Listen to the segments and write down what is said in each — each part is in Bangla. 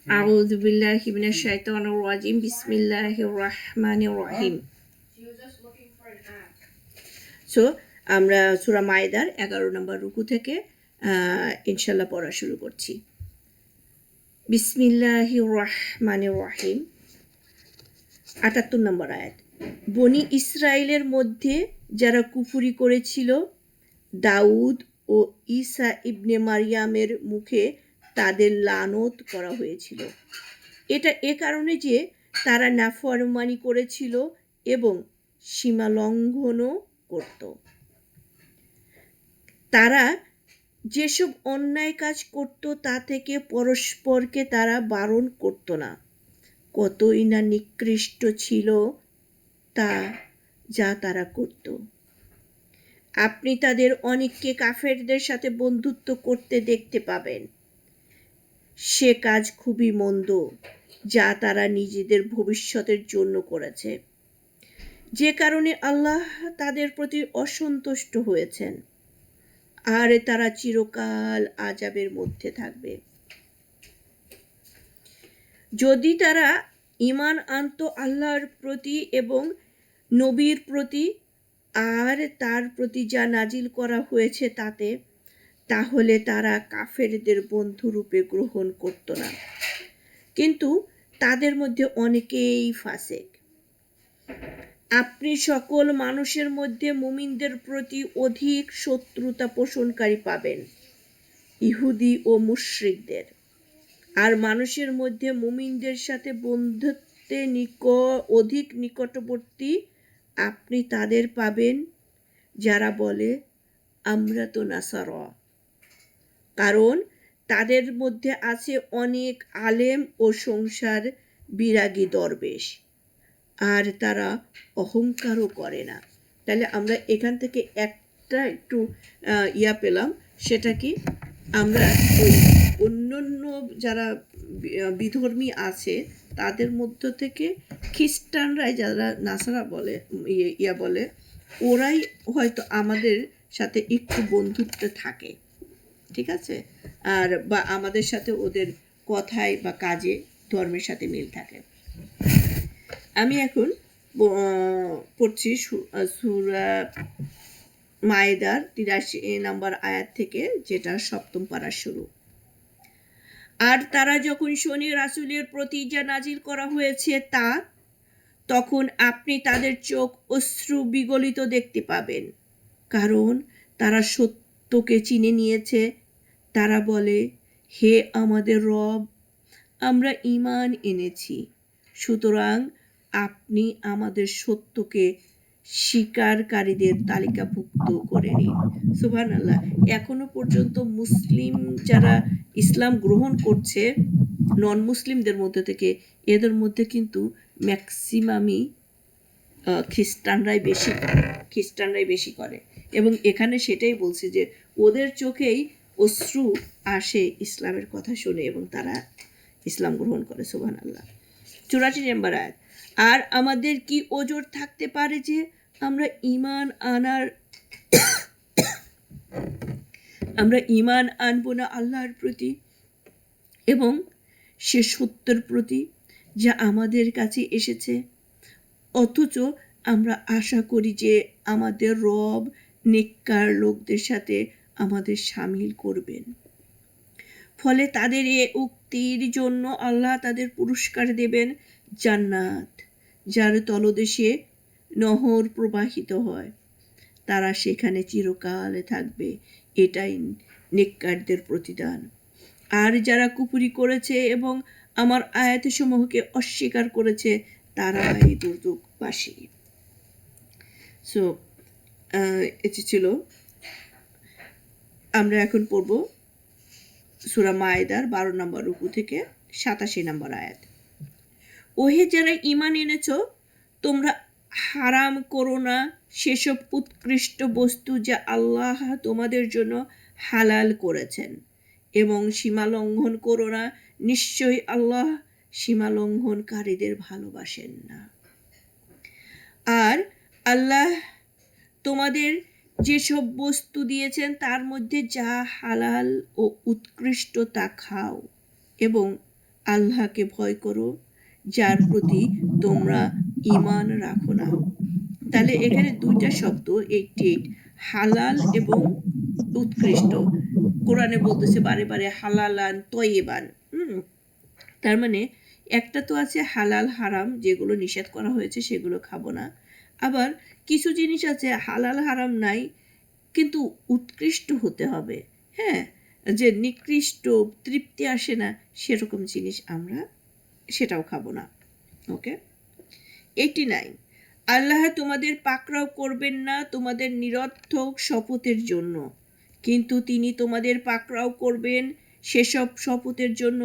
আউযু বিল্লাহি মিনাশ শাইতানির রাজিম বিসমিল্লাহির রহমানির রহিম। সো আমরা সূরা মায়েদার 11 নম্বর রুকু থেকে ইনশাআল্লাহ পড়া শুরু করছি। বিসমিল্লাহির রহমানির রহিম। 78 নম্বর আয়াত। বনি ইসরায়েলের মধ্যে যারা কুফরি করেছিল দাউদ ও ঈসা ইবনে মারইয়ামের মুখে তাদের লানত করা হয়েছিল। এটা এ কারণে যে তারা নাফরমানি করেছিল এবং সীমা লঙ্ঘনও করত। তারা যেসব অন্যায় কাজ করত তা থেকে পরস্পরকে তারা বারণ করত না। কতই না নিকৃষ্ট ছিল তা যা তারা করত। আপনি তাদের অনেককে কাফেরদের সাথে বন্ধুত্ব করতে দেখতে পাবেন। সে কাজ খুবই মন্দ যা তারা নিজেদের ভবিষ্যতের জন্য করেছে, যে কারণে আল্লাহ তাদের প্রতি অসন্তুষ্ট হয়েছেন আর তারা চিরকাল আযাবের মধ্যে থাকবে। যদি তারা ঈমান আনত আল্লাহর প্রতি এবং নবীর প্রতি আর তার প্রতি যা নাজিল করা হয়েছে তাতে, তাহলে তারা কাফেরদের বন্ধুরূপে গ্রহণ করত না। কিন্তু তাদের মধ্যে অনেকেই ফাসিক। আপনি সকল মানুষের মধ্যে মুমিনদের প্রতি অধিক শত্রুতা পোষণকারী পাবেন, ইহুদি ও মুশরিকদের। আর মানুষের মধ্যে মুমিনদের সাথে বন্ধুত্বে অধিক নিকটবর্তী আপনি তাদের পাবেন যারা বলে আমরা তো নাসারা, কারণ তাদের মধ্যে আছে অনেক আলেম ও সংসার বিরাগী দরবেশ, আর তারা অহংকারও করে না। তাহলে আমরা এখান থেকে একটু পেলাম, সেটা কি আমরা ওই অন্যান্য যারা বিধর্মী আছে তাদের মধ্য থেকে খ্রিস্টানরাই যারা নাসারা বলে বলে, ওরাই হয়তো আমাদের সাথে একটু বন্ধুত্ব থাকে, ঠিক আছে, আর বা আমাদের সাথে ওদের কথায় বা কাজে ধর্মের সাথে মিল থাকে। আমি এখন পড়ছি সূরা মায়েদার 83 নম্বর আয়াত থেকে, যেটা সপ্তম পারার শুরু। আর তারা যখন শোনে রাসূলের প্রতি যা নাজিল করা হয়েছে তা, তখন আপনি তাদের চোখ অশ্রু বিগলিত দেখতে পাবেন, কারণ তারা সত্যকে চিনে নিয়েছে। তারা বলে, হে আমাদের রব, আমরা ঈমান এনেছি, সুতরাং আপনি আমাদের সত্যকে স্বীকারকারীদের তালিকাভুক্ত করে নিন। সুবহানাল্লাহ। এখনো পর্যন্ত মুসলিম যারা ইসলাম গ্রহণ করছে নন মুসলিমদের মধ্যে থেকে, এদের মধ্যে কিন্তু ম্যাক্সিমামই খ্রিস্টানরাই বেশি করে এবং এখানে সেটাই বলছে যে ওদের চোখেই অশ্রু আসে ইসলামের কথা শুনে এবং তারা ইসলাম গ্রহণ করে। সুবহানাল্লাহ। 84 নম্বর আয়াত। আর আমাদের কি ওজর থাকতে পারে যে আমরা ঈমান আনবো না আল্লাহর প্রতি এবং সে সত্যের প্রতি যা আমাদের কাছে এসেছে, অথচ আমরা আশা করি যে আমাদের রব নেককার লোকদের সাথে আমাদের শামিল করবেন। ফলে তাদের এ উক্তির জন্য আল্লাহ তাদের পুরস্কার দেবেন জান্নাত, যার তলদেশে নহর প্রবাহিত হয়। তারা সেখানে চিরকাল থাকবে। এটাই নেককারদের প্রতিদান। আর যারা কুফরি করেছে এবং আমার আয়াতসমূহকে অস্বীকার করেছে তারাই দুর্যোগবাসী। সো এটি ছিল। আমরা এখন পড়ব সূরা মায়েদার 12 নম্বর রুকু থেকে 87 নম্বর আয়াত। ওহে যারা ঈমান এনেছ, তোমরা হারাম করো না সেসব উৎকৃষ্ট বস্তু যা আল্লাহ তোমাদের জন্য হালাল করেছেন, এবং সীমা লঙ্ঘন করো না, নিশ্চয়ই আল্লাহ সীমা লঙ্ঘনকারীদের ভালোবাসেন না। আর আল্লাহ তোমাদের যেসব বস্তু দিয়েছেন তার মধ্যে যা হালাল ও উৎকৃষ্ট তা খাও, এবং আল্লাহকে ভয় করো যার প্রতি তোমরা ঈমান রাখো না। তাহলে এখানে দুইটা শব্দ 88, হালাল এবং উৎকৃষ্ট। কোরআনে বলতেছে বারে বারে হালালান তয়্যিবান। তার মানে একটা তো আছে হালাল হারাম, যেগুলো নিষেধ করা হয়েছে সেগুলো খাবো না। আবার কিছু জিনিস আছে হালাল হারাম নাই, কিন্তু উৎকৃষ্ট হতে হবে। হ্যাঁ, যে নিকৃষ্ট তৃপ্তি আসে না সেরকম জিনিস আমরা সেটাও খাবো না। ওকে। 89, আল্লাহ তোমাদের পাকড়াও করবেন না তোমাদের নিরর্থক শপথের জন্য, কিন্তু তিনি তোমাদের পাকড়াও করবেন সেসব শপথের জন্য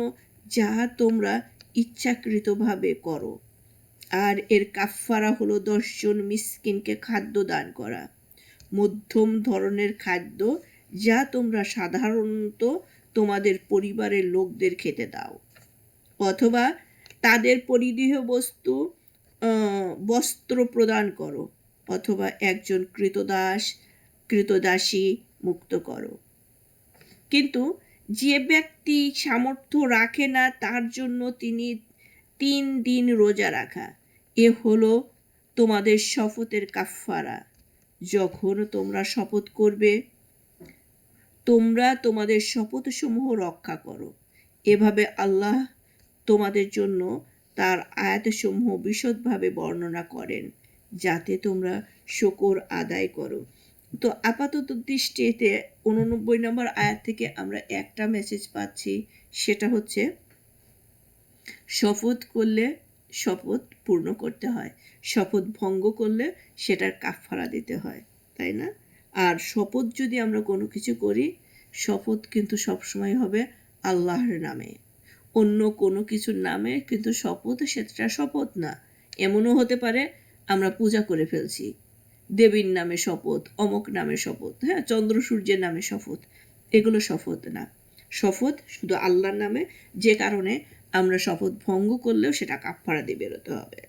যা তোমরা ইচ্ছাকৃতভাবে করো। আর এর কাফফারা হলো 10 জন মিসকিনকে খাদ্য দান করা, মধ্যম ধরনের খাদ্য যা তোমরা সাধারণত তোমাদের পরিবারের লোকদের খেতে দাও, অথবা তাদের পরিধেয় বস্ত্র প্রদান করো, অথবা একজন কৃতদাসী মুক্ত করো। কিন্তু যে ব্যক্তি সামর্থ্য রাখে না তার জন্য তিনি 3 দিন রোজা রাখা, এ হলো তোমাদের শপথের কাফফারা। যখন তোমরা শপথ করবে তোমরা তোমাদের শপথসমূহ রক্ষা করো। এভাবে আল্লাহ তোমাদের জন্য তার আয়াতসমূহ বিশদভাবে বর্ণনা করেন যাতে তোমরা শুকর আদায় করো। তো আপাতত দৃষ্টিতে 89 নম্বর আয়াত থেকে আমরা একটা মেসেজ পাচ্ছি, সেটা হচ্ছে শপথ করলে শপথ পূর্ণ করতে হয়, শপথ ভঙ্গ করলে সেটার কাফফারা দিতে হয়, তাই না? আর শপথ যদি আমরা কোনো কিছু করি, শপথ কিন্তু সবসময় হবে আল্লাহর নামে, অন্য কোনো কিছুর নামে কিন্তু শপথ সেটা শপথ না। এমনও হতে পারে আমরা পূজা করে ফেলছি, দেবীর নামে শপথ, অমুক নামে শপথ, হ্যাঁ, চন্দ্র সূর্যের নামে শপথ, এগুলো শপথ না। শপথ শুধু আল্লাহর নামে, যে কারণে আমরা শপথ ভঙ্গ করলেও সেটা কাফফারা দিয়ে বেরোতে হবে।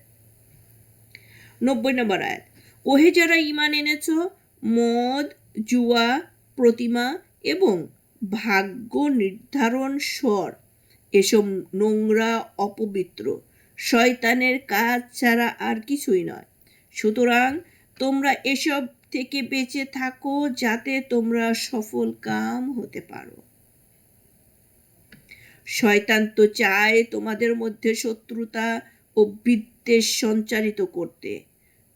90 নম্বর আয়াত, ওহে যারা ঈমান এনেছো, মদ, জুয়া, প্রতিমা এবং ভাগ্য নির্ধারণ স্বর এসব নোংরা অপবিত্র শয়তানের কাজ ছাড়া আর কিছুই নয়। সুতরাং তোমরা এসব থেকে বেঁচে থাকো যাতে তোমরা সফল কাম হতে পারো। শয়তান তো চায় তোমাদের মধ্যে শত্রুতা ও বিদ্বেষ সঞ্চারিত করতে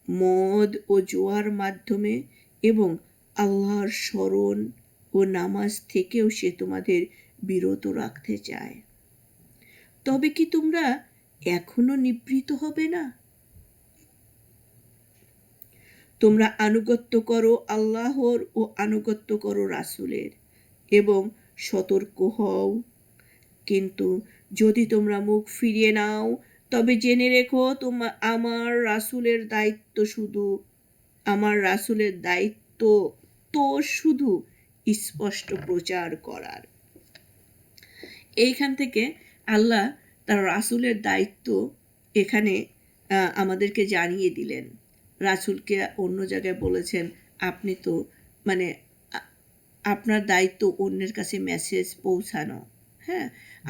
মদ ও জুয়ার মাধ্যমে, এবং আল্লাহর স্মরণ ও নামাজ থেকেও সে তোমাদের বিরত রাখতে চায়। তবে কি তোমরা এখনো নিবৃত্ত হবে না? তোমরা আনুগত্য করো আল্লাহর ও আনুগত্য করো রাসূলের, এবং সতর্ক হও। কিন্তু যদি তোমরা মুখ ফিরিয়ে নাও তবে জেনে রেখো আমার রাসূলের দায়িত্ব তো শুধু স্পষ্ট প্রচার করার। এইখান থেকে আল্লাহ তার রাসূলের দায়িত্ব এখানে আমাদেরকে জানিয়ে দিলেন। রাসূলকে অন্য জায়গায় বলেছেন আপনি তো মানে আপনার দায়িত্ব অন্যের কাছে মেসেজ পৌঁছানো, হ্যাঁ,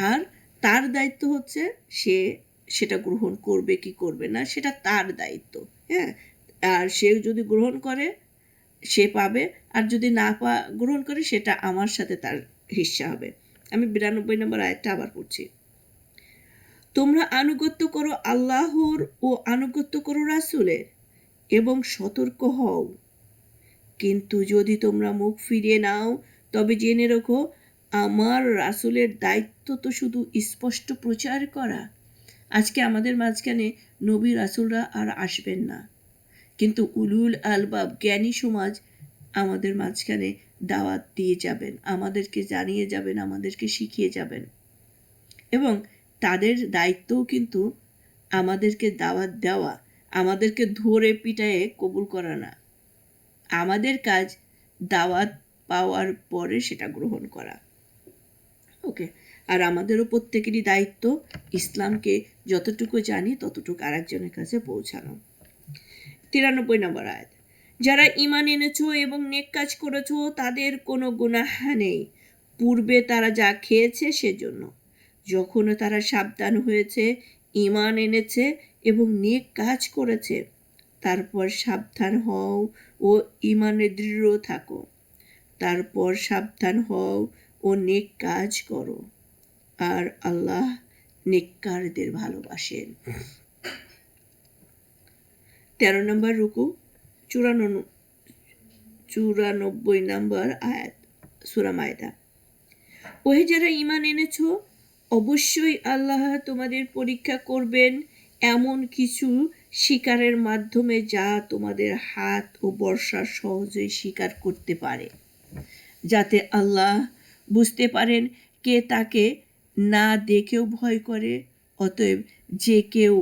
আর তার দায়িত্ব হচ্ছে সে সেটা গ্রহণ করবে কি করবে না সেটা তার দায়িত্ব, হ্যাঁ। আর সে যদি গ্রহণ করে সে পাবে, আর যদি না গ্রহণ করে সেটা আমার সাথে তার হিস্সা হবে। আমি 92 নম্বর আয়াতটা আবার পড়ছি। তোমরা আনুগত্য করো আল্লাহর ও আনুগত্য করো রাসূলের, এবং সতর্ক হও। কিন্তু যদি তোমরা মুখ ফিরিয়ে নাও তবে জেনে রেখো আমার রাসূলের দায়িত্ব তো শুধু স্পষ্ট প্রচার করা। আজকে আমাদের মাঝখানে নবী রাসূলরা আর আসবেন না, কিন্তু উলুল আলবাব জ্ঞানী সমাজ আমাদের মাঝখানে দাওয়াত দিয়ে যাবেন, আমাদেরকে জানিয়ে যাবেন, আমাদেরকে শিখিয়ে যাবেন, এবং তাদের দায়িত্বও কিন্তু আমাদেরকে দাওয়াত দেওয়া, আমাদেরকে ধরে পিটায়ে কবুল করা না। আমাদের কাজ দাওয়াত পাওয়ার পরে সেটা গ্রহণ করা। ওকে। আর আমাদেরও প্রত্যেকেরই দায়িত্ব ইসলামকে যতটুকু জানি ততটুকু আরেকজনের কাছে পৌঁছানো। 93 নম্বর আয়াত, যারা ঈমান এনেছো এবং নেক কাজ করেছো তাদের কোনো গুনাহ নেই পূর্বে তারা যা খেয়েছে সেজন্য। যখন তারা সাবধান হয়েছে, ঈমান এনেছে এবং নেক কাজ করেছে, তারপর সাবধান হও ও ঈমানে দৃঢ় থাকো। তারপর সাবধান হও ও নেক কাজ করো, আর আল্লাহ নেককারদের ভালোবাসেন। 13 নম্বর রুকু, 94 নম্বর আয়াত, সূরা মায়দা। ওহে যারা ঈমান এনেছো, অবশ্যই আল্লাহ তোমাদের পরীক্ষা করবেন এমন কিছু শিকারের মাধ্যমে যা তোমাদের হাত ও বর্ষা সহজেই শিকার করতে পারে, যাতে আল্লাহ বুঝতে পারেন কে তাকে না দেখেও ভয় করে। অতএব যে কেউ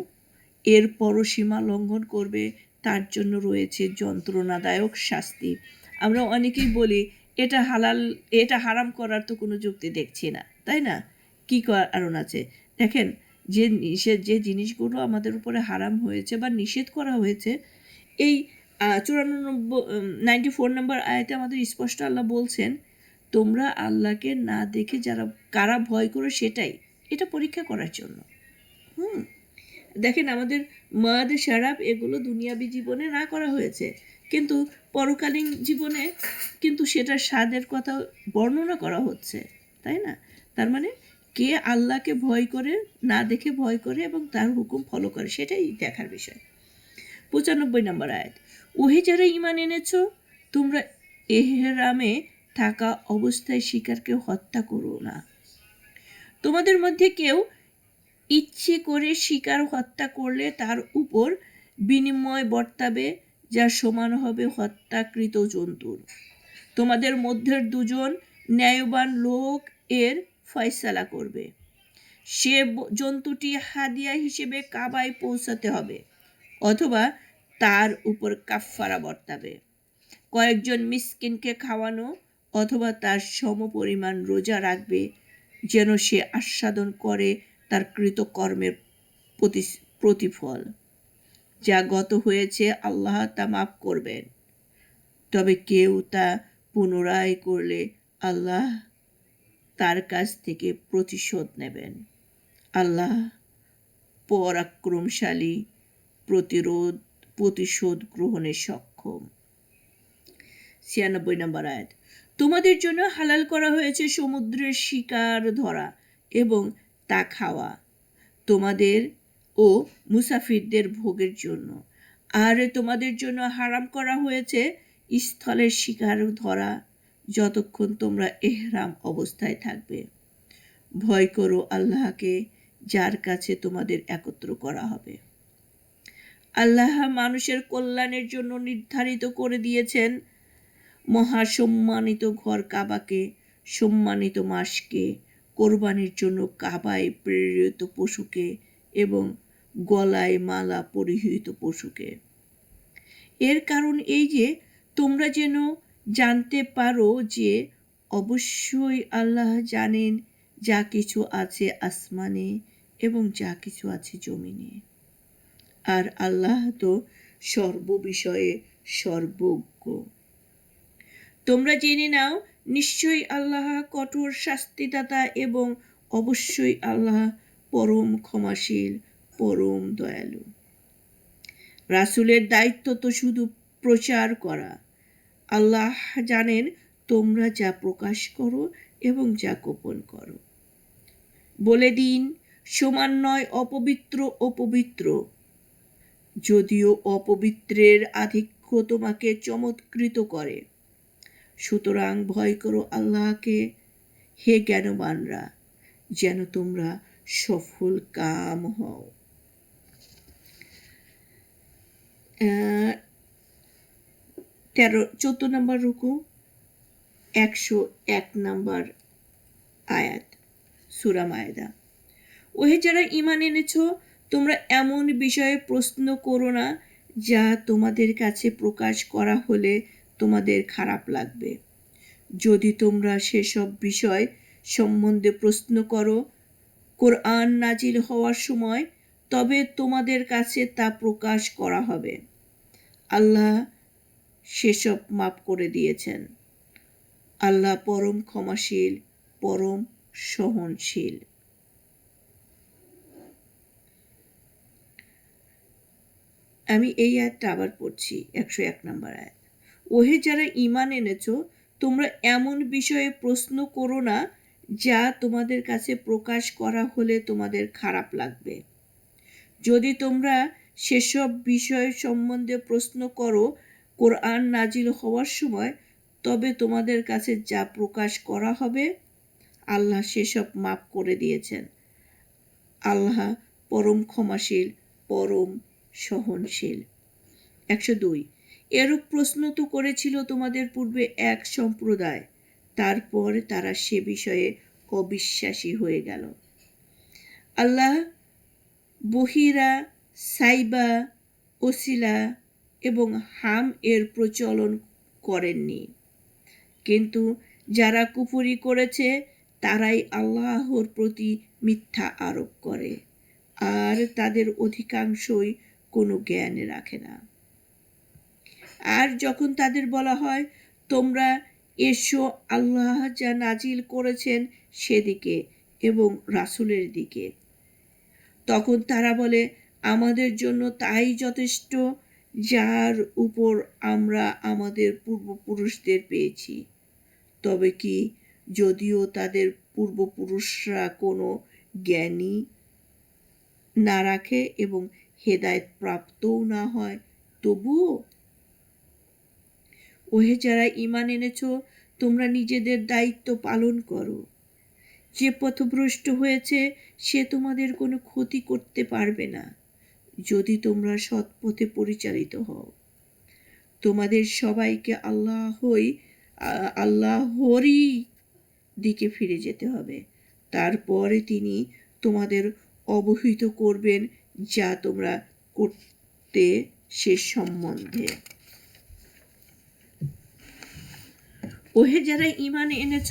এর পরসীমা লঙ্ঘন করবে তার জন্য রয়েছে যন্ত্রণাদায়ক শাস্তি। আমরা অনেকেই বলি এটা হালাল, এটা হারাম করার তো কোনো যুক্তি দেখছি না, তাই না? কী কারণ আছে? দেখেন, যে জিনিসগুলো আমাদের উপরে হারাম হয়েছে বা নিষেধ করা হয়েছে, এই 94 নম্বর আয়াতে আমাদের স্পষ্ট আল্লাহ বলছেন, তোমরা আল্লাহকে না দেখে কারা ভয় করো সেটাই, এটা পরীক্ষা করার জন্য। দেখেন, আমাদের মদ, শরাব এগুলো দুনিয়াবী জীবনে না করা হয়েছে, কিন্তু পরকালীন জীবনে কিন্তু সেটার স্বাদের কথা বর্ণনা করা হচ্ছে, তাই না? তার মানে কে আল্লাহকে ভয় করে, না দেখে ভয় করে এবং তার হুকুম ফলো করে, সেটাই দেখার বিষয়। 95 নম্বর আয়াত, ওহে যারা ঈমান এনেছো, তোমরা এহরামে থাকা অবস্থায় শিকারকে হত্যা করো না। তোমাদের মধ্যে কেউ ইচ্ছে করে শিকার হত্যা করলে তার উপর বিনিময় বর্তাবে, যা সমান হবে হত্যাকৃত জন্তুর। তোমাদের মধ্যে দুজন ন্যায়বান লোক এর ফয়সালা করবে। সে জন্তুটি হাদিয়া হিসেবে কাবায় পৌঁছাতে হবে, অথবা তার উপর কাফফারা বর্তাবে। কয়েকজন মিসকিনকে খাওয়ানো, অথবা তার সমপরিমাণ রোজা রাখবে, যেন সে আস্বাদন করে তার কৃতকর্মের প্রতিফল। যা গত হয়েছে আল্লাহ তা মাফ করবেন, তবে কেউ তা পুনরায় করলে আল্লাহ তার কাছ থেকে প্রতিশোধ নেবেন। আল্লাহ পরাক্রমশালী, প্রতিশোধ গ্রহণে সক্ষম। 96 নম্বর আয়াত, তোমাদের জন্য হালাল করা হয়েছে সমুদ্রের শিকার ধরা এবং তা খাওয়া, তোমাদের ও মুসাফিরদের ভোগের জন্য। আর তোমাদের জন্য হারাম করা হয়েছে স্থলের শিকার ধরা, যতক্ষণ তোমরা এহরাম অবস্থায় থাকবে। ভয় করো আল্লাহকে, যার কাছে তোমাদের একত্র করা হবে। আল্লাহ মানুষের কল্যাণের জন্য নির্ধারিত করে দিয়েছেন মহাসম্মানিত ঘর কাবাকে, সম্মানিত মাসকে, কোরবানির জন্য কাবায় প্রেরিত পশুকে এবং গলায় মালা পরিহিত পশুকে। এর কারণ এই যে তোমরা যেন জানতে পারো যে অবশ্যই আল্লাহ জানেন যা কিছু আছে আসমানে এবং যা কিছু আছে জমিনে, আর আল্লাহ তো সর্ববিষয়ে সর্বজ্ঞ। তোমরা জেনে নাও, নিশ্চয়ই আল্লাহ কঠোর শাস্তিদাতা এবং অবশ্যই আল্লাহ পরম ক্ষমাশীল, পরম দয়ালু। রাসূলের দায়িত্ব তো শুধু প্রচার করা। আল্লাহ জানেন তোমরা যা প্রকাশ করো এবং যা গোপন করো। বলে দিন, সমান নয় অপবিত্র ও পবিত্র, যদিও অপবিত্রের আধিক্য তোমাকে চমৎকৃত করে। সুতরাং ভয় করো আল্লাহকে, হে জ্ঞানবানরা, যেন তোমরা সফল কাম হও। 14 নম্বর রুকু, 101 নম্বর আয়াত, সূরা মায়দা। ওহে যারা ঈমান এনেছো, তোমরা এমন বিষয়ে প্রশ্ন করো না যা তোমাদের কাছে প্রকাশ করা হলে তোমাদের খারাপ লাগবে। যদি তোমরা সেসব বিষয় সম্বন্ধে প্রশ্ন করো কোরআন নাজিল হওয়ার সময়, তবে তোমাদের কাছে তা প্রকাশ করা হবে। আল্লাহ সেসব মাফ করে দিয়েছেন। আল্লাহ পরম ক্ষমাশীল, পরম সহনশীল। আমি এই আয়াতটা আবার পড়ছি, 101 নম্বর আয়াত। ওহে যারা ঈমান এনেছ, তোমরা এমন বিষয়ে প্রশ্ন করো না যা তোমাদের কাছে প্রকাশ করা হলে তোমাদের খারাপ লাগবে। যদি তোমরা সেসব বিষয় সম্বন্ধে প্রশ্ন করো কোরআন নাজিল হওয়ার সময়, তবে তোমাদের কাছে যা প্রকাশ করা হবে আল্লাহ সেসব মাফ করে দিয়েছেন। আল্লাহ পরম ক্ষমাশীল, পরম সহনশীল। 102 এরূপ প্রশ্ন তো করেছিল তোমাদের পূর্বে এক সম্প্রদায়, তারপর তারা সে বিষয়ে অবিশ্বাসী হয়ে গেল। আল্লাহ বহিরা, সাইবা, ওসিলা এবং হাম এর প্রচলন করেননি, কিন্তু যারা কুফরি করেছে তারাই আল্লাহর প্রতি মিথ্যা আরোপ করে, আর তাদের অধিকাংশই কোনো জ্ঞান রাখে না। আর যখন তাদের বলা হয় তোমরা এসো আল্লাহ যা নাজিল করেছেন সেদিকে এবং রাসূলের দিকে, তখন তারা বলে আমাদের জন্য তাই যথেষ্ট যার উপর আমরা আমাদের পূর্বপুরুষদের পেয়েছি। তবে কি যদিও তাদের পূর্বপুরুষরা কোনো জ্ঞানী না রাখে এবং হেদায়েত প্রাপ্তও না হয়, তবুও? ওহে যারা ঈমান এনেছ, তোমরা নিজেদের দায়িত্ব পালন করো। যে পথভ্রষ্ট হয়েছে সে তোমাদের কোনো ক্ষতি করতে পারবে না যদি তোমরা সৎ পথে পরিচালিত হও। তোমাদের সবাইকে আল্লাহরই দিকে ফিরে যেতে হবে। তারপরে তিনি তোমাদের অবহিত করবেন যা তোমরা করতে সে সম্বন্ধে। ওহে যারা ঈমান এনেছ,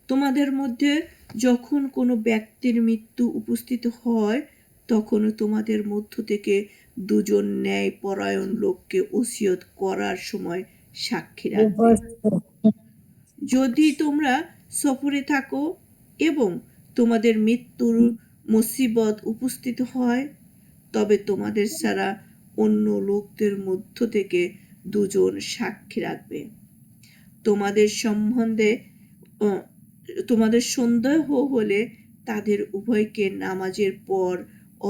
তোমাদের মধ্যে যখন কোনো ব্যক্তির মৃত্যু উপস্থিত হয় তখন তোমাদের মধ্য থেকে দুজন ন্যায়পরায়ণ লোককে ওসিয়ত করার সময় সাক্ষী রাখবে। যদি তোমরা সফরে থাকো এবং তোমাদের মৃত্যুর মুসিবত উপস্থিত হয়, তবে তোমাদের ছাড়া অন্য লোকদের মধ্য থেকে দুজন সাক্ষী রাখবে। তোমাদের সন্দেহ হলে তাদের উভয়কে নামাজের পর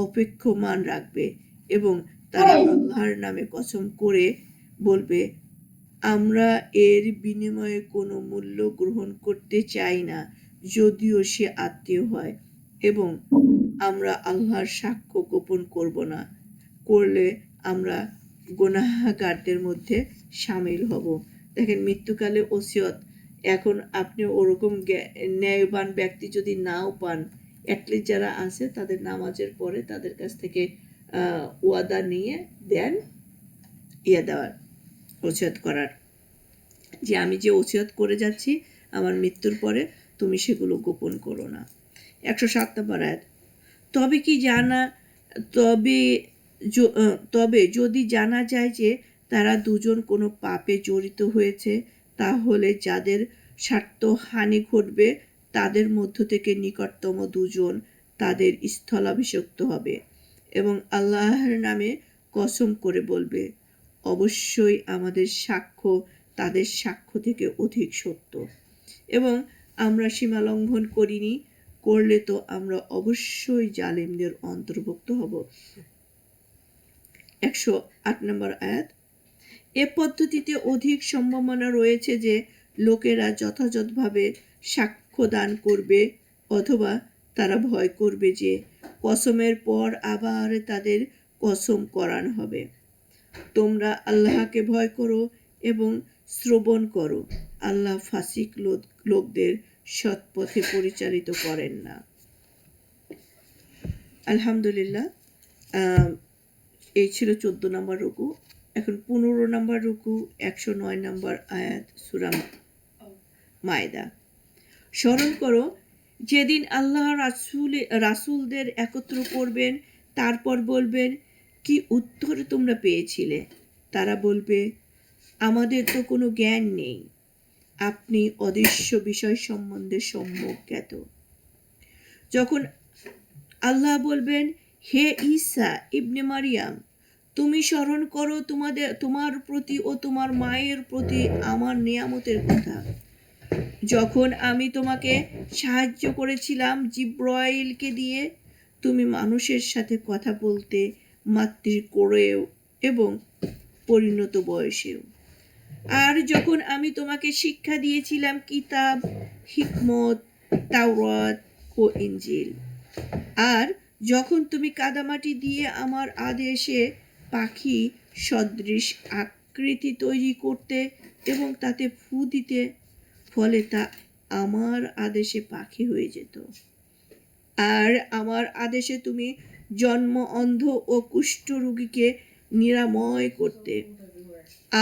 অপেক্ষমান রাখবে এবং তারা আল্লাহর নামে কসম করে বলবে, আমরা এর বিনিময়ে কোনো মূল্য গ্রহণ করতে চাই না, যদিও সে আত্মীয় হয়, এবং আমরা আল্লাহর সাক্ষ্য গোপন করব না। করলে আমরা গুনাহগারদের মধ্যে শামিল হব। দেখেন, মৃত্যুকালে ওসিয়ত। এখন আপনি ওরকম ন্যায়বান ব্যক্তি যদি নাও পান, অ্যাটলিস্ট যারা আছে তাদের নামাজের পরে তাদের কাছ থেকে ওয়াদা নিয়ে দেন, দেওয়ার, ওসিয়ত করার, যে আমি যে ওসিয়ত করে যাচ্ছি আমার মৃত্যুর পরে তুমি সেগুলো গোপন করো না। 107 নম্বর আয়াত। তবে যদি জানা যায় যে তারা দুজন কোনো পাপে জড়িত হয়েছে, তাহলে যাদের স্বার্থহানি ঘটবে তাদের মধ্য থেকে নিকটতম দুজন তাদের স্থলাভিষিক্ত হবে এবং আল্লাহর নামে কসম করে বলবে, অবশ্যই আমাদের সাক্ষ্য তাদের সাক্ষ্য থেকে অধিক সত্য এবং আমরা সীমা লঙ্ঘন করিনি, করলে তো আমরা অবশ্যই জালিমদের অন্তর্ভুক্ত হব। 108 নম্বর আয়াত। এ পদ্ধতিতে অধিক সম্ভাবনা রয়েছে যে লোকেরা যথাযথভাবে সাক্ষ্য দান করবে, অথবা তারা ভয় করবে যে কসমের পর আবার তাদের কসম করানো হবে। তোমরা আল্লাহকে ভয় করো এবং শ্রবণ করো, আল্লাহ ফাসিক লোকদের সৎপথে পরিচালিত করেন না। আলহামদুলিল্লাহ, এই ছিল 14 নম্বর রুকু। এখন 15 নম্বর রুকু, 109 নম্বর আয়াত, সূরা মায়দা। স্মরণ করো যেদিন আল্লাহ রাসূলদের একত্র করবেন, তারপর বলবেন, কি উত্তর তোমরা পেয়েছিলে? তারা বলবে, আমাদের তো কোনো জ্ঞান নেই, আপনি অদৃশ্য বিষয় সম্বন্ধে সম্যক জ্ঞাত। যখন আল্লাহ বলবেন, হে ঈসা ইবনে মারিয়াম, তুমি স্মরণ করো তোমার প্রতি ও তোমার মায়ের প্রতি আমার নিয়ামতের কথা, যখন আমি তোমাকে সাহায্য করেছিলাম জিব্রাইলকে দিয়ে, তুমি মানুষের সাথে কথা বলতে মাতৃ করেও এবং পরিণত বয়সেও। আর যখন আমি তোমাকে শিক্ষা দিয়েছিলাম কিতাব, হিকমত, তাওরাত ও ইনজিল। আর যখন তুমি কাদামাটি দিয়ে আমার আদেশে পাখি সদৃশ আকৃতি তৈরি করতে এবং তাতে ফু দিতে, ফলে তা আমার আদেশে পাখি হয়ে যেত। আর আমার আদেশে তুমি জন্ম অন্ধ ও কুষ্ঠ রোগীকে নিরাময় করতে।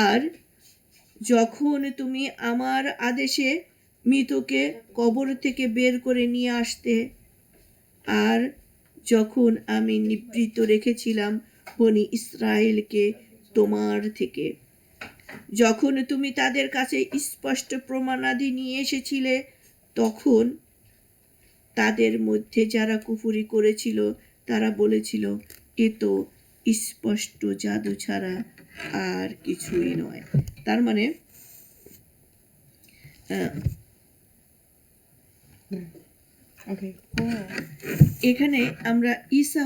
আর যখন তুমি আমার আদেশে মৃতকে কবর থেকে বের করে নিয়ে আসতে। আর যখন আমি নিবৃত্ত রেখেছিলাম বনি ইসরায়েলকে তোমার থেকে, যখন তুমি তাদের কাছে স্পষ্ট প্রমাণাদি নিয়ে এসেছিলে, তখন তাদের মধ্যে যারা কুফরি করেছিল তারা বলেছিল, এ তো স্পষ্ট জাদু ছাড়া আর কিছুই নয়। তার মানে এখানে আমরা ঈসা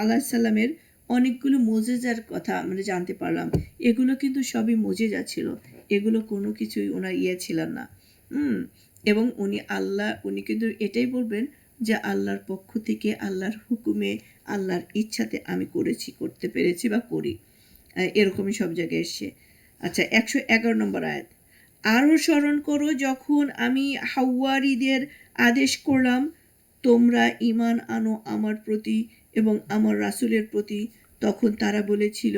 আলাইসাল্লামের অনেকগুলো মোজেজার কথা আমরা জানতে পারলাম। এগুলো কিন্তু সবই মোজেজা ছিল, এগুলো কোনো কিছুই ওনার ছিলেন না। এবং উনি কিন্তু এটাই বলবেন যে আল্লাহর পক্ষ থেকে, আল্লাহর হুকুমে, আল্লাহর ইচ্ছাতে আমি করতে পেরেছি বা করি, এরকমই সব জায়গায় এসছে। আচ্ছা, 111 নম্বর আয়াত। আরও স্মরণ করো যখন আমি হাওয়ারীদের আদেশ করলাম, তোমরা ঈমান আনো আমার প্রতি এবং আমার রাসূলের প্রতি। তখন তারা বলেছিল,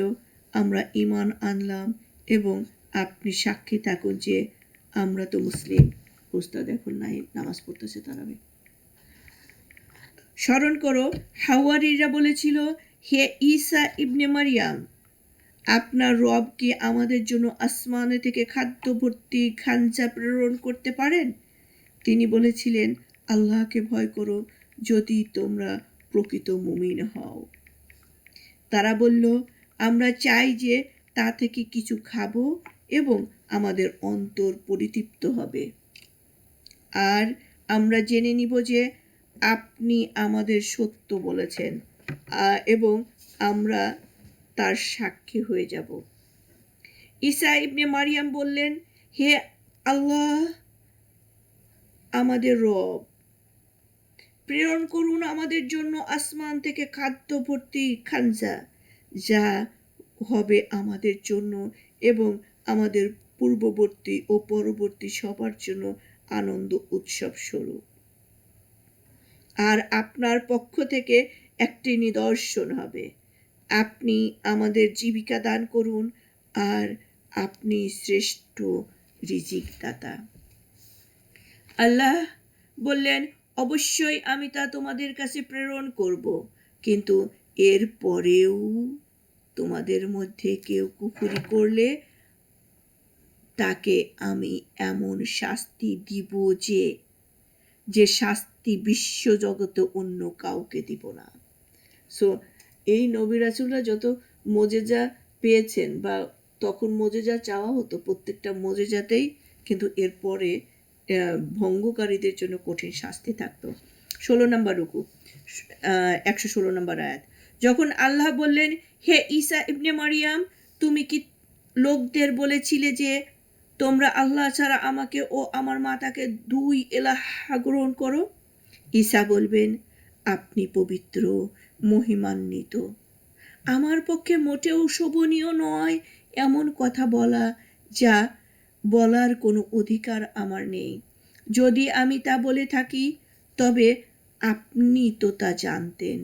আমরা ঈমান আনলাম এবং আপনি সাক্ষী থাকুন যে আমরা তো মুসলিম। উস্তাদ এখন নাই, নামাজ পড়তেছে তারাবি। স্মরণ করো হাওয়ারীরা বলেছিল, হে ঈসা ইবনে মারিয়াম, আপনার রব কি আমাদের জন্য আসমানে থেকে খাদ্য ভর্তি খাঞ্চা প্রেরণ করতে পারেন? তিনি বলেছিলেন, আল্লাহকে ভয় করো যদি তোমরা প্রকৃত মুমিন হও। তারা বলল, আমরা চাই যে তা থেকে কিছু খাবো এবং আমাদের অন্তর পরিতৃপ্ত হবে। আর আমরা জেনে নিব যে আপনি আমাদের সত্য বলেছেন এবং আমরা তার সাক্ষী হয়ে যাব। ঈসা ইবনে মারিয়াম বললেন, হে আল্লাহ আমাদের রব, প্রেরণ করুন আমাদের জন্য আসমান থেকে খাদ্য ভর্তি খানজা, যা হবে আমাদের জন্য এবং আমাদের পূর্ববর্তী ও পরবর্তী সবার জন্য আনন্দ উৎসব স্বরূপ। আর আপনার পক্ষ থেকে একটি নিদর্শন হবে, আপনি আমাদের জীবিকা দান করুন আর আপনি শ্রেষ্ঠ রিজিক দাতা। আল্লাহ বললেন, অবশ্যই আমি তা তোমাদের কাছে প্রেরণ করব, কিন্তু এর পরেও তোমাদের মধ্যে কেউ কুফরি করলে তাকে আমি এমন শাস্তি দিব যে শাস্তি বিশ্ব জগতে অন্য কাউকে দিব না। সো এই নবী রাসূলরা যত মোজেজা পেয়েছেন বা তখন মোজেজা চাওয়া হতো, প্রত্যেকটা মোজেজাতেই কিন্তু এরপরে ভঙ্গকারীদের জন্য কঠিন শাস্তি থাকতো। 16 নম্বর রুকু, 116 নম্বর আয়াত। যখন আল্লাহ বললেন, হে ঈসা ইবনে মারিয়াম, তুমি কি লোকদের বলেছিলে যে তোমরা আল্লাহ ছাড়া আমাকে ও আমার মাতাকে দুই ইলাহ গ্রহণ করো? ঈসা বলবেন, আপনি পবিত্র, মহিমান্বিত। আমার পক্ষে মোটেও শোভনীয় নয় এমন কথা বলা, যা বলার কোনো অধিকার আমার নেই। যদি আমি তা বলে থাকি তবে আপনি তো তা জানতেন।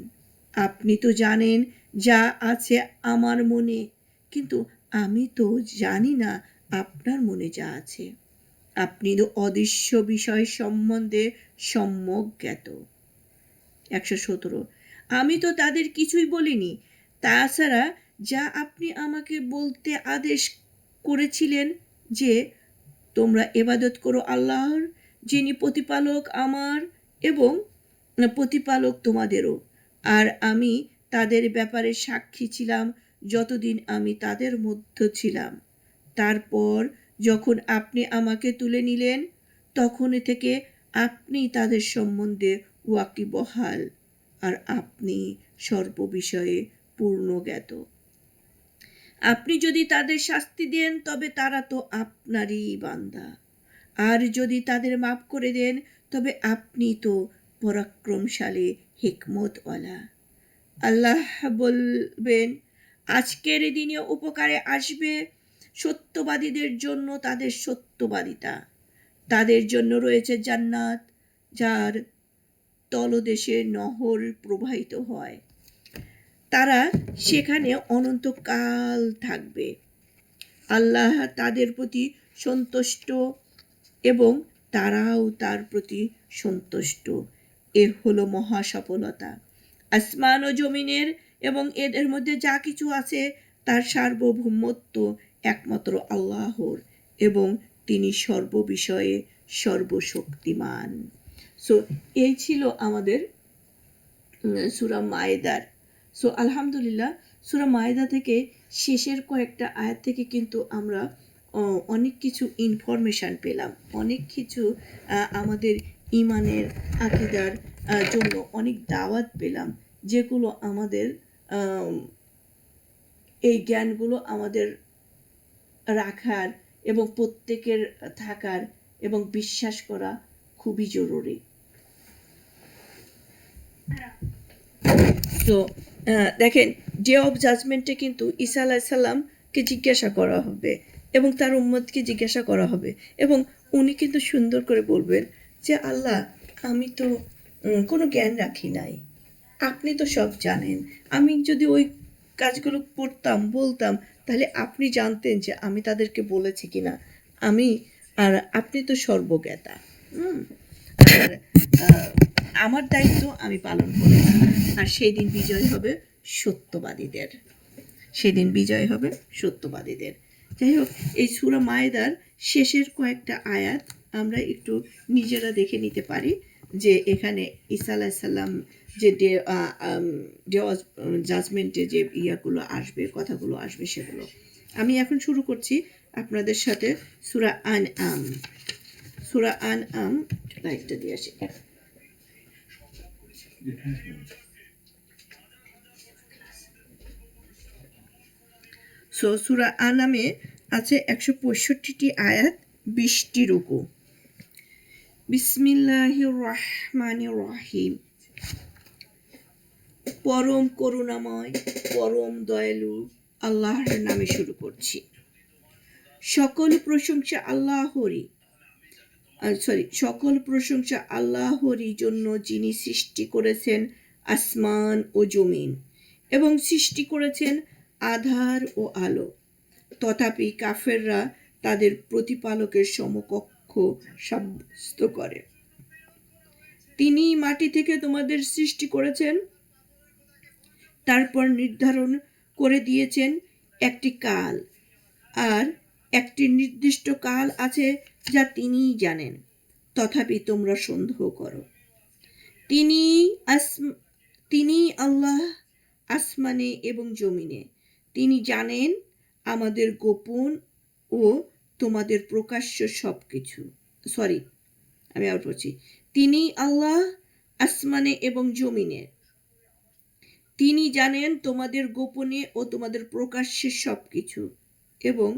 আপনি তো জানেন যা আছে আমার মনে, কিন্তু আমি তো জানি না আপনার মনে যা আছে। আপনি তো অদৃশ্য বিষয় সম্বন্ধে সম্যক জ্ঞাত। 117। আমি তো তাদের কিছুই বলিনি, তাছাড়া যা আপনি আমাকে বলতে আদেশ করেছিলেন যে তোমরা ইবাদত করো আল্লাহর, যিনি প্রতিপালক আমার এবং প্রতিপালক তোমাদেরও। আর আমি তাদের ব্যাপারে সাক্ষী ছিলাম যতদিন আমি তাদের মধ্যে ছিলাম। তারপর যখন আপনি আমাকে তুলে নিলেন, তখন থেকে আপনি তাদের সম্বন্ধে ওয়াকিবহাল, আর আপনি সর্ববিষয়ে পূর্ণজ্ঞাত। আপনি যদি তাদের শাস্তি দেন, তবে তারা তো আপনারই বান্দা, আর যদি তাদের মাফ করে দেন, তবে আপনি তো পরাক্রমশালী, হিকমতওয়ালা। আল্লাহ বলবেন, আজকের দিনে উপকারে আসবে সত্যবাদীদের জন্য তাদের সত্যবাদিতা। তাদের জন্য রয়েছে জান্নাত, যার তলদেশে নহর প্রবাহিত হয়। তারা সেখানে অনন্তকাল থাকবে। আল্লাহ তাদের প্রতি সন্তুষ্ট এবং তারাও তার প্রতি সন্তুষ্ট। এ হলো মহা সফলতা। আসমান ও জমিনের এবং এদের মধ্যে যা কিছু আছে তার সার্বভৌমত্ব একমাত্র আল্লাহর, এবং তিনি সর্ববিষয়ে সর্বশক্তিমান। সো এই ছিল আমাদের সূরা মায়েদার। সো আলহামদুলিল্লাহ, সূরা মায়েদা থেকে শেষের কয়েকটা আয়াত থেকে কিন্তু আমরা অনেক কিছু ইনফরমেশান পেলাম, অনেক কিছু আমাদের ইমানের আকীদার জন্য অনেক দাওয়াত পেলাম, যেগুলো আমাদের এই জ্ঞানগুলো আমাদের রাখার এবং প্রত্যেকের থাকার এবং বিশ্বাস করা খুবই জরুরি। তো দেখেন, ডে অফ জাজমেন্টে কিন্তু ঈসা আলাইহিস সালামকে জিজ্ঞাসা করা হবে এবং তার উম্মতকে জিজ্ঞাসা করা হবে, এবং উনি কিন্তু সুন্দর করে বলবেন যে আল্লাহ, আমি তো কোনো জ্ঞান রাখি নাই, আপনি তো সব জানেন। আমি যদি ওই কাজগুলো করতাম, বলতাম, তাহলে আপনি জানতেন যে আমি তাদেরকে বলেছি কিনা। আর আপনি তো সর্বজ্ঞাতা। আর আমার দায়িত্ব আমি পালন করেছি। আর সেই দিন বিজয় হবে সত্যবাদীদের, সেদিন বিজয় হবে সত্যবাদীদের। যাই হোক, এই সূরা মায়েদার শেষের কয়েকটা আয়াত আমরা একটু নিজেরা দেখে নিতে পারি, যে এখানে ঈসা আলাইহিস সালাম যে ডে অফ জাজমেন্টে যে ইয়াগুলো আসবে, কথাগুলো আসবে, সেগুলো আমি এখন শুরু করছি আপনাদের সাথে। সূরা আনআম, সূরা আনআম, লাইটটা দিয়ে আসি। সূরা আনআমে আছে 165টি আয়াত, 20টি রুকু। বিসমিল্লাহির রহমানির রহিম। পরম করুণাময়, পরম দয়ালু আল্লাহর নামে শুরু করছি। সকল প্রশংসা আল্লাহরই জন্য, যিনি সৃষ্টি করেছেন আসমান ও জমিন এবং সৃষ্টি করেছেন আঁধার ও আলো। তথাপি কাফেররা তাদের প্রতিপালকের সমকক্ষ সাব্যস্ত করে। তিনি মাটি থেকে তোমাদের সৃষ্টি করেছেন, তারপর নির্ধারণ করে দিয়েছেন একটি কাল, আর একটি নির্দিষ্ট কাল আছে যা তিনিই জানেন, তথাপি তোমরা সন্দেহ করো। তিনি আল্লাহ আসমানে এবং জমিনে। তিনি জানেন আমাদের গোপন ও তোমাদের প্রকাশ্য সব কিছু। আমি আবার পড়ছি। তিনি আল্লাহ আসমানে এবং জমিনে। তিনি জানেন তোমাদের গোপনে ও তোমাদের প্রকাশ্যে সব কিছু, এবং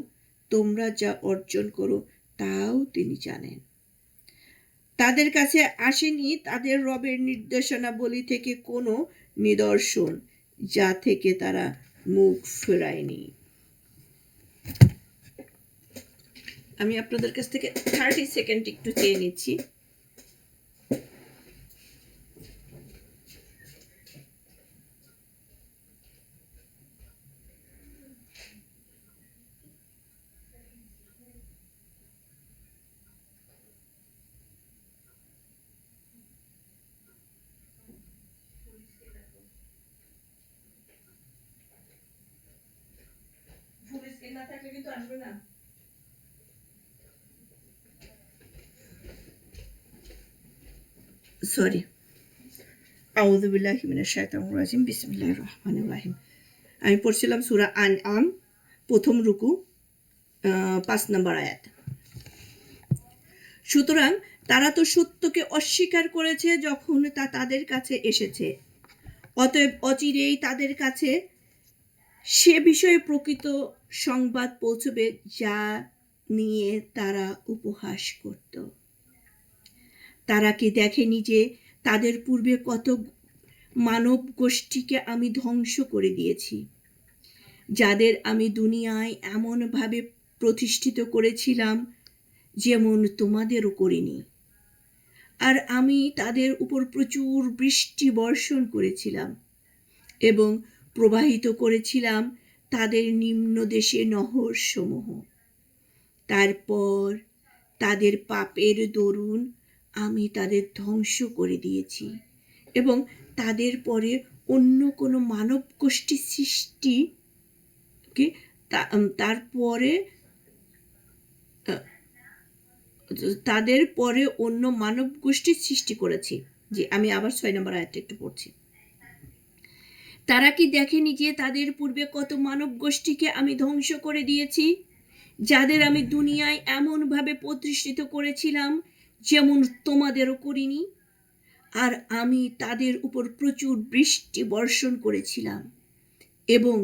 তোমরা যা অর্জন করো তাও তিনি জানেন। তাদের কাছে আসেনি তাদের রবের নির্দেশনাবলী থেকে কোনো নিদর্শন, যা থেকে তারা মুখ ফেরায়নি। আমি আপনাদের কাছ থেকে 30 সেকেন্ড একটু চেয়ে নিচ্ছি। না থাকলে কিন্তু আসবে না। সরি। আউযু বিল্লাহি মিনাশ শাইতানির রাজিম। বিসমিল্লাহির রহমানির রহিম। আমি পড়ছিলাম সূরা আনআম প্রথম রুকু 5 নম্বর আয়াত। সুতরাং তারা তো সত্যকে অস্বীকার করেছে যখন তা তাদের কাছে এসেছে, অতএব অচিরেই তাদের কাছে সে বিষয়ে প্রকৃত সংবাদ পৌঁছবে যা নিয়ে তারা উপহাস করত। তারা কি দেখেনি যে তাদের পূর্বে কত মানব গোষ্ঠীকে আমি ধ্বংস করে দিয়েছি, যাদের আমি দুনিয়ায় এমনভাবে প্রতিষ্ঠিত করেছিলাম যেমন তোমাদেরও করিনি। আর আমি তাদের উপর প্রচুর বৃষ্টি বর্ষণ করেছিলাম এবং প্রবাহিত করেছিলাম তাদের নিম্ন দেশে নহর সমূহ। তারপর তাদের পাপের দরুন আমি তাদের ধ্বংস করে দিয়েছি এবং তাদের পরে অন্য কোনো মানব গোষ্ঠী সৃষ্টি তাদের পরে অন্য মানব গোষ্ঠীর সৃষ্টি করেছি। যে আমি আবার 6 নম্বর আয়াতটা একটু পড়ছি। তারা কি দেখেনি যে তাদের পূর্বে কত মানব গোষ্ঠীকে আমি ধ্বংস করে দিয়েছি, যাদের আমি দুনিয়ায় এমনভাবে প্রতিষ্ঠিত করেছিলাম যেমন তোমাদেরও করিনি। আর আমি তাদের উপর প্রচুর বৃষ্টি বর্ষণ করেছিলাম এবং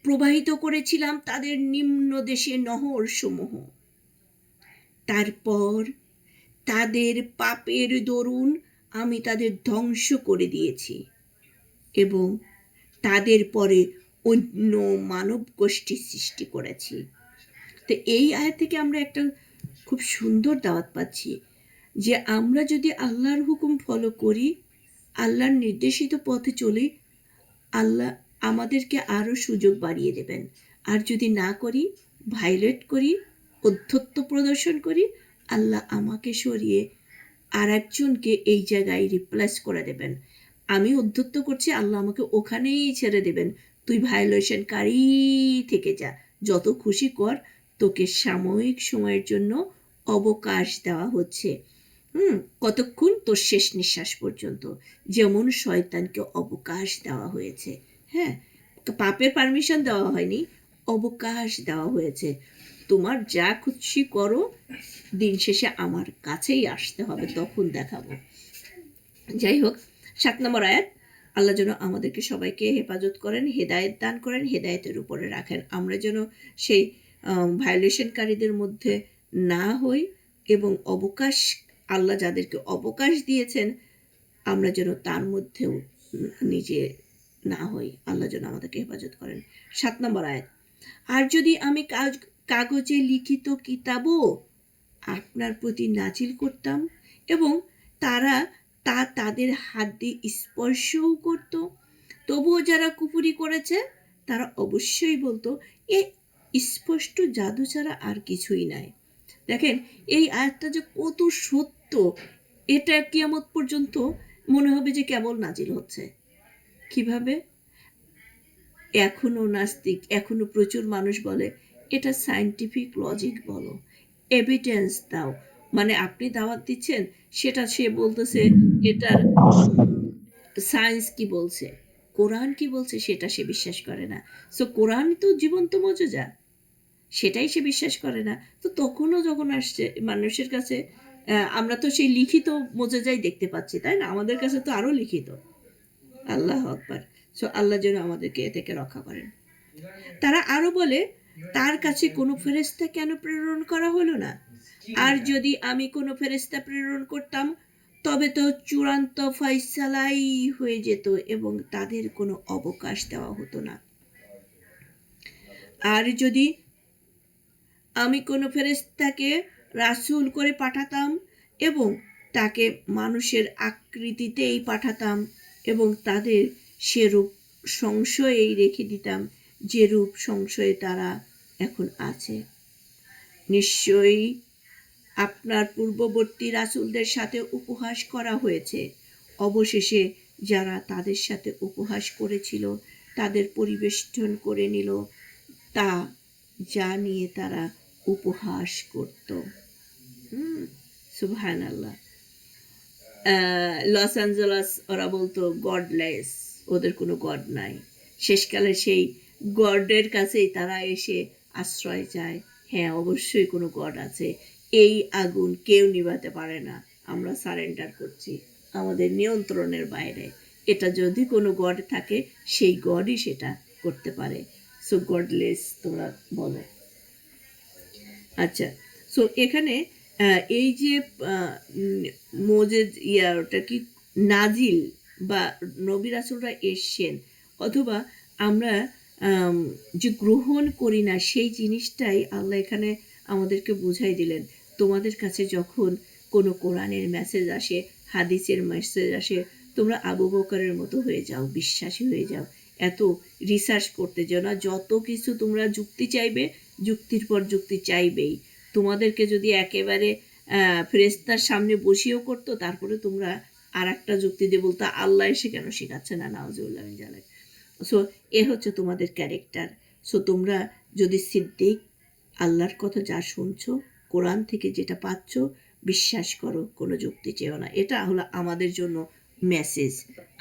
প্রবাহিত করেছিলাম তাদের নিম্ন দেশে নহর সমূহ। তারপর তাদের পাপের দরুন আমি তাদের ধ্বংস করে দিয়েছি এবং তাদের পরে অন্য মানব গোষ্ঠী সৃষ্টি করেছি। তো এই আয়াত থেকে আমরা একটা খুব সুন্দর দাওয়াত পাচ্ছি যে আমরা যদি আল্লাহর হুকুম ফলো করি, আল্লাহর নির্দেশিত পথে চলি, আল্লাহ আমাদেরকে আরও সুযোগ বাড়িয়ে দেবেন। আর যদি না করি, ভায়োলেট করি, অধ্যত্ব প্রদর্শন করি, আল্লাহ আমাকে সরিয়ে আর একজনকে এই জায়গায় রিপ্লেস করে দেবেন। আমি অধ্যত্ব করছি, আল্লাহ আমাকে ওখানেই ছেড়ে দেবেন, তুই ভায়োলেশনকারী থেকে যা, যত খুশি কর, তোকে সাময়িক সময়ের জন্য অবকাশ দেওয়া হচ্ছে। কতক্ষণ? তোর শেষ নিঃশ্বাস পর্যন্ত, যেমন শয়তানকে অবকাশ দেওয়া হয়েছে। হ্যাঁ, পাপের পারমিশন দেওয়া হয়নি, অবকাশ দেওয়া হয়েছে। তোমার যা খুশি করো, দিন শেষে আমার কাছেই আসতে হবে, তখন দেখাবো। যাই হোক, 7 নম্বর আয়াত। আল্লাহ যেন আমাদেরকে সবাইকে হেফাজত করেন, হেদায়েত দান করেন, হেদায়েতের উপরে রাখেন। আমরা যেন সেই ভায়োলেশনকারীদের মধ্যে না হই এবং অবকাশ, আল্লাহ যাদেরকে অবকাশ দিয়েছেন, আমরা যেন তার মধ্যেও নিজে না হই। আল্লাহ যেন আমাদেরকে হেফাজত করেন। 7 নম্বর আয়াত। আর যদি আমি কাগজে লিখিত কিতাবও আপনার প্রতি নাজিল করতাম এবং তারা তা তাদের হাত দিয়ে স্পর্শও করত, তবুও যারা কুফরি করেছে তারা অবশ্যই বলতো এ স্পষ্ট জাদু ছাড়া আর কিছুই নাই। দেখেন এই আয়াতটা যে কত সত্য, এটা কিয়ামত পর্যন্ত মনে হবে যে কেবল নাজিল হচ্ছে। কিভাবে? এখনো নাস্তিক, এখনো প্রচুর মানুষ বলে এটা সায়েন্টিফিক লজিক, বলো, এভিডেন্স দাও। মানে আপনি দাওয়াত দিচ্ছেন, সেটা সে বলতেছে এটার সায়েন্স কি বলছে, কোরআন কি বলছে, সেটা সে বিশ্বাস করে না। সো কোরআন তো জীবন্ত মজুজা, সেটাই সে বিশ্বাস করে না। তো তখনও যখন আসছে মানুষের কাছে, আমরা তো সেই লিখিত মজুজাই দেখতে পাচ্ছি, তাই না? আমাদের কাছে তো আরো লিখিত। আল্লাহ আকবার। সো আল্লাহ যেন আমাদেরকে এ থেকে রক্ষা করেন। তারা আরো বলে, তার কাছে কোনো ফেরেশতা কেন প্রেরণ করা হলো না? আর যদি আমি কোনো ফেরেশতা প্রেরণ করতাম তবে তো চূড়ান্ত ফয়সালাই হয়ে যেত এবং তাদের কোনো অবকাশ দেওয়া হতো না। আর যদি আমি কোনো ফেরেশতাকে রাসূল করে পাঠাতাম এবং তাকে মানুষের আকৃতিতেই পাঠাতাম এবং তাদের সেরূপ সংশয়েই রেখে দিতাম যেরূপ সংশয়ে তারা এখন আছে। নিশ্চয়ই আপনার পূর্ববর্তী রাসূলদের সাথে উপহাস করা হয়েছে। অবশেষে যারা তাদের সাথে উপহাস করেছিল তাদের পরিবেষ্টন করে নিল তা যা নিয়ে তারা উপহাস করত। সুবহানাল্লাহ। লস অ্যাঞ্জেলস ওরা বলতো গডলেস, ওদের কোনো গড নাই। শেষকালে সেই গডের কাছেই তারা এসে আশ্রয় চায়। হ্যাঁ, অবশ্যই কোনো গড আছে, এই আগুন কেউ নিভাতে পারে না, আমরা সারেন্ডার করছি, আমাদের নিয়ন্ত্রণের বাইরে। এটা যদি কোনো গড থাকে সেই গডই সেটা করতে পারে। সো গডলেস তোমরা বলো। আচ্ছা, সো এখানে এই যে মোজেজ ওটা কি নাজিল বা নবী রাসূলরা এসছেন, অথবা আমরা যে গ্রহণ করি না সেই জিনিসটাই আল্লাহ এখানে আমাদেরকে বুঝাই দিলেন। তোমাদের কাছে যখন কোনো কোরআনের মেসেজ আসে, হাদিসের মেসেজ আসে, তোমরা আবু বকরের মতো হয়ে যাও, বিশ্বাসী হয়ে যাও, এত রিসার্চ করতে যাও না। যত কিছু তোমরা যুক্তি চাইবে, যুক্তির পর যুক্তি চাইবেই। তোমাদেরকে যদি একেবারে ফেরেশতার সামনে বসিয়েও করতো, তারপরে তোমরা আর একটা যুক্তি দিয়ে বলতো আল্লাহ এসে কেন শেখাচ্ছে না, নাউজুবিল্লাহ মিন যালিক। সো এ হচ্ছে তোমাদের ক্যারেক্টার। সো তোমরা যদি সিদ্দিক, আল্লাহর কথা যা শুনছো, কোরআন থেকে যেটা পাচ্ছ, বিশ্বাস করো, কোনো যুক্তি চেয়েও না। এটা হলো আমাদের জন্য মেসেজ।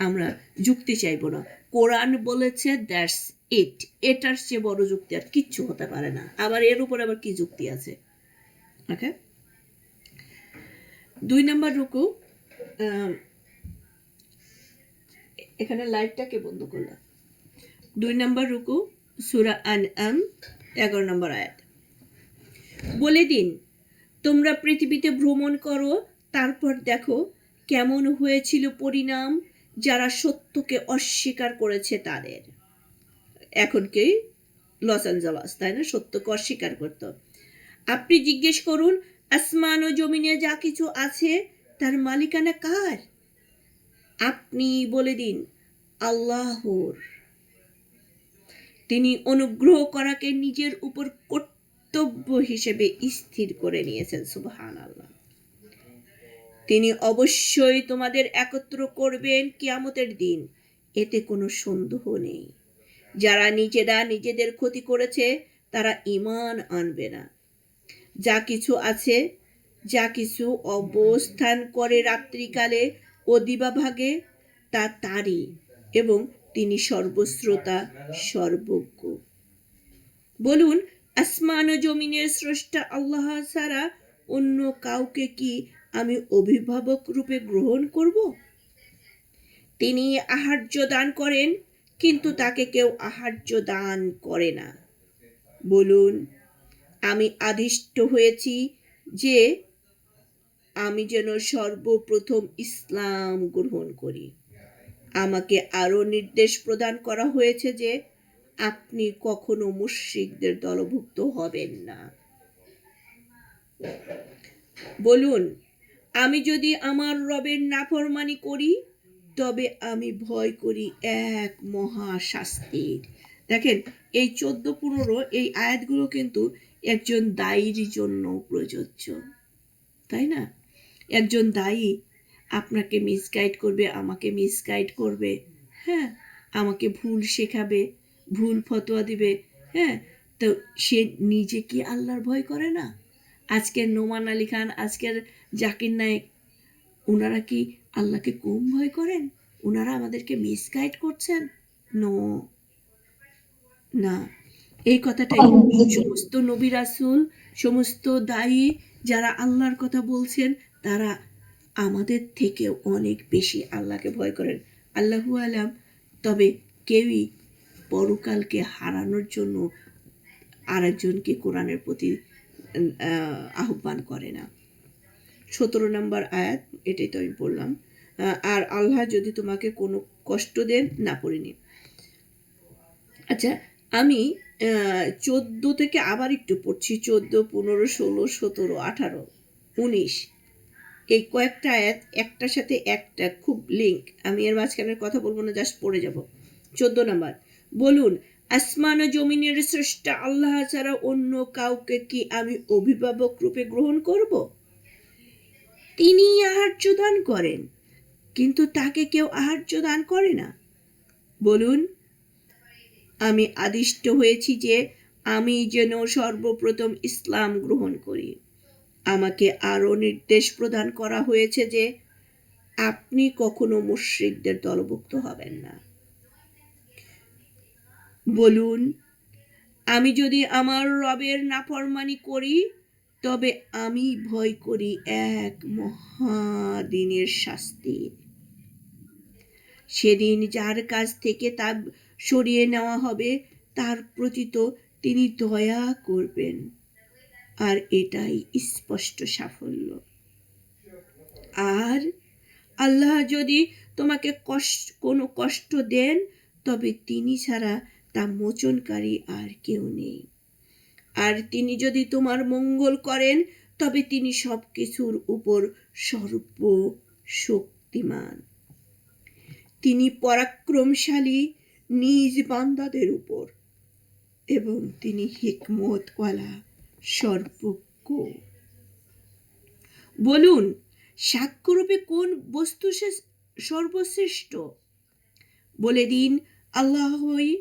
আমরা যুক্তি চাইবো না। কোরআন বলেছে, দ্যাটস ইট। এটার চেয়ে বড় যুক্তি আর কিচ্ছু হতে পারে না। আবার এর উপর আবার কি যুক্তি আছে? ওকে, 2 নম্বর রুকু। এখানে লাইটটাকে বন্ধ করলাম। 2 নম্বর রুকু, সূরা আনআম 11 নম্বর আয়াত। বলে দিন, তোমরা পৃথিবীতে ভ্রমণ করো, তারপর দেখো কেমন হয়েছিল পরিণাম যারা সত্যকে অস্বীকার করেছে তাদের। এখন কি লস অ্যাঞ্জেলস, তাই না? সত্যকে অস্বীকার করত। আপনি জিজ্ঞেস করুন, আসমান ও জমিনে যা কিছু আছে তার মালিকানা কার? আপনি বলে দিন, আল্লাহর। তিনি অনুগ্রহ করাকে নিজের উপর কর্তব্য হিসেবে স্থির করে নিয়েছেন। সুবহানাল্লাহ। তিনি অবশ্যই তোমাদের একত্র করবেন কিয়ামতের দিন, এতে কোনো সন্দেহ নেই। যারা নিজেরা নিজেদের ক্ষতি করেছে তারা ঈমান আনবে না। যা কিছু আছে, যা কিছু অবস্থান করে রাত্রিকালে ও দিবাভাগে, তা তারই, এবং তিনি সর্বশ্রোতা, সর্বজ্ঞ। বলুন, আসমান ও জমিনের স্রষ্টা আল্লাহ ছাড়া অন্য কাউকে কি আমি অভিভাবক রূপে গ্রহণ করব? তিনি আহার্য দান করেন, কিন্তু তাকে কেউ আহার্য দান করে না। বলুন, আমি আদিষ্ট হয়েছি যে আমি যেন সর্বপ্রথম ইসলাম গ্রহণ করি। আমাকে আরো নির্দেশ প্রদান করা হয়েছে যে আপনি কখনো মুশরিকদের দলভুক্ত হবেন না। বলুন, আমি যদি আমার রবের নাফরমানি করি তবে আমি ভয় করি এক মহা শাস্তির। দেখেন, এই 14-15 এই আয়াতগুলো কিন্তু একজন দায়ীর জন্য প্রযোজ্য, তাই না? একজন দায়ী আপনাকে মিসগাইড করবে, আমাকে মিসগাইড করবে, হ্যাঁ, আমাকে ভুল শেখাবে, ভুল ফতোয়া দিবে, হ্যাঁ, তো সে নিজে কি আল্লাহর ভয় করে না? আজকের নোমান আলী খান, আজকের জাকির নায়েক, ওনারা কি আল্লাহকে কম ভয় করেন? ওনারা আমাদেরকে মিসগাইড করছেন? নো, না। এই কথাটাই সমস্ত নবী রাসূল, সমস্ত দায়ী যারা আল্লাহর কথা বলছেন, তারা আমাদের থেকে অনেক বেশি আল্লাহকে ভয় করেন। আল্লাহু আলাম। তবে কেউই পরকালকে হারানোর জন্য আরেকজনকে কোরআনের প্রতি আহ্বান করে না। 17 নম্বর আয়াত, এটাই তো আমি পড়লাম। আর আল্লাহ যদি তোমাকে কোনো কষ্ট দেন, না পড়িনি। আচ্ছা, আমি 14 থেকে আবার একটু পড়ছি। 14, 15, 16, 17, 18, 19 এই কয়েকটা আয়াত একটার সাথে একটা খুব লিঙ্ক। আমি এর মাঝখানের কথা বলবো না, জাস্ট পড়ে যাব। 14 নম্বর, বলুন, আসমান ও জমিনের স্রষ্টা আল্লাহ ছাড়া অন্য কাউকে কি আমি অভিভাবক রূপে গ্রহণ করব? তিনি আহার্য দান করেন, কিন্তু তাকে কেউ আহার্য দান করে না। বলুন, আমি আদিষ্ট হয়েছি যে আমি যেন সর্বপ্রথম ইসলাম গ্রহণ করি। আমাকে আরো নির্দেশ প্রদান করা হয়েছে যে আপনি কখনো মুশরিকদের দলভুক্ত হবেন না। বলুন, আমি যদি আমার রবের নাফরমানি করি তবে আমি ভয় করি এক মহাদিনের শাস্তির। সেদিন যার কাছ থেকে তা সরিয়ে নেওয়া হবে তার প্রতি তো তিনি দয়া করবেন, আর এটাই স্পষ্ট সাফল্য। আর আল্লাহ যদি তোমাকে কোনো কষ্ট দেন তবে তিনি ছাড়া তা মোচনকারী আর কেউ নেই। আর তিনি যদি তোমার মঙ্গল করেন তবে তিনি সবকিছুর উপর সর্বশক্তিমান। তিনি পরাক্রমশালী নিজ বান্দাদের উপর, এবং তিনি হিকমতওয়ালা সর্বজ্ঞ। বলুন, সাক্ষ্যরূপে কোন বস্তু সর্বশ্রেষ্ঠ? বলে দিন, আল্লাহই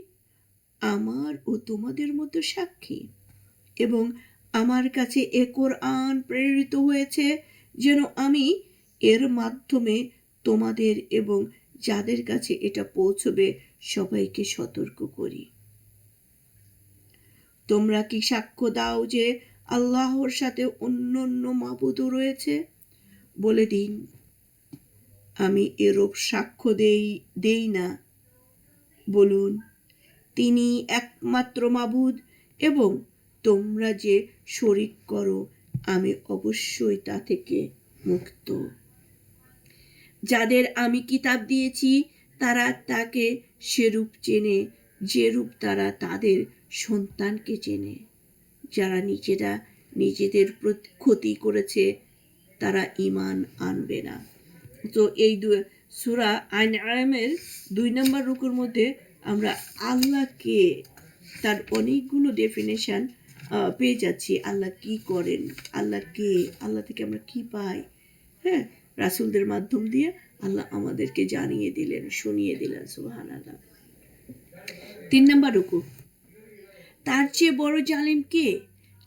আমার ও তোমাদের মতো সাক্ষী, এবং আমার কাছে এ কোরআন প্রেরিত হয়েছে যেন আমি এর মাধ্যমে তোমাদের এবং যাদের কাছে এটা পৌঁছবে সবাইকে সতর্ক করি। তোমরা কি সাক্ষ্য দাও যে আল্লাহর সাথে অন্যান্য মাবুদও রয়েছে? বলে দিন, আমি এরূপ সাক্ষ্য দেই না। বলুন, তিনি একমাত্র মাবুদ, এবং তোমরা যে শরিক করো আমি অবশ্যই তা থেকে মুক্ত। যাদের আমি কিতাব দিয়েছি তারা তাকে সেরূপ চেনে যেরূপ তারা তাদের সন্তানকে চেনে। যারা নিজেরা নিজেদের ক্ষতি করেছে তারা ঈমান আনবে না। তো এই সূরা আনআমের 2 নম্বর রুকুর মধ্যে আমরা আল্লাহকে, তার অনেকগুলো ডেফিনেশন পেয়ে যাচ্ছি। আল্লাহ কি করেন, আল্লাহ কে, আল্লাহ থেকে আমরা কি পাই। হ্যাঁ, রাসূলদের মাধ্যম দিয়ে আল্লাহ আমাদেরকে জানিয়ে দিলেন, শুনিয়ে দিলেন। সুবহানাল্লাহ। 3 নম্বর রুকু, তার চেয়ে বড় জালিম কে,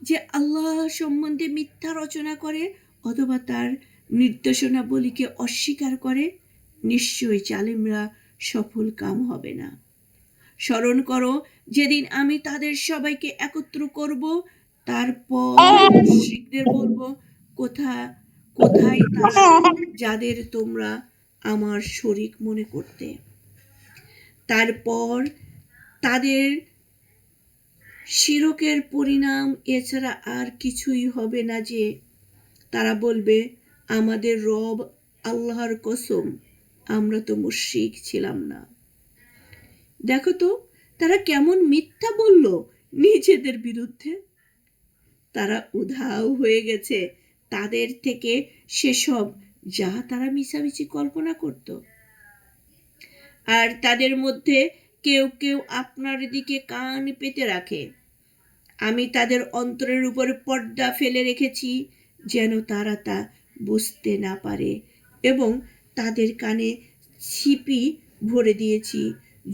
যে আল্লাহ সম্বন্ধে মিথ্যা রচনা করে অথবা তার নির্দেশনাবলীকে অস্বীকার করে? নিশ্চয়ই জালিমরা সফল কাম হবে না। স্মরণ করো যেদিন আমি তাদের সবাইকে একত্র করব, তারপর মুশরিকদের বলবো, কোথায় তারা যাদের তোমরা আমার শরীক মনে করতে? তারপর তাদের শিরকের পরিণাম এছাড়া আর কিছুই হবে না যে তারা বলবে, আমাদের রব আল্লাহর কসম, আমরা তো মুশরিক ছিলাম না। দেখো তো তারা কেমন মিথ্যা বলল নিজেদের বিরুদ্ধে। তারা উধাও হয়ে গেছে তাদের থেকে সেসব যা তারা মিছামিছি কল্পনা করত। আর তাদের মধ্যে কেউ কেউ আপনার দিকে কান পেতে রাখে। আমি তাদের অন্তরের উপর পর্দা ফেলে রেখেছি যেন তারা তা বুঝতে না পারে, এবং তাদের কানে ছিপি ভরে দিয়েছি।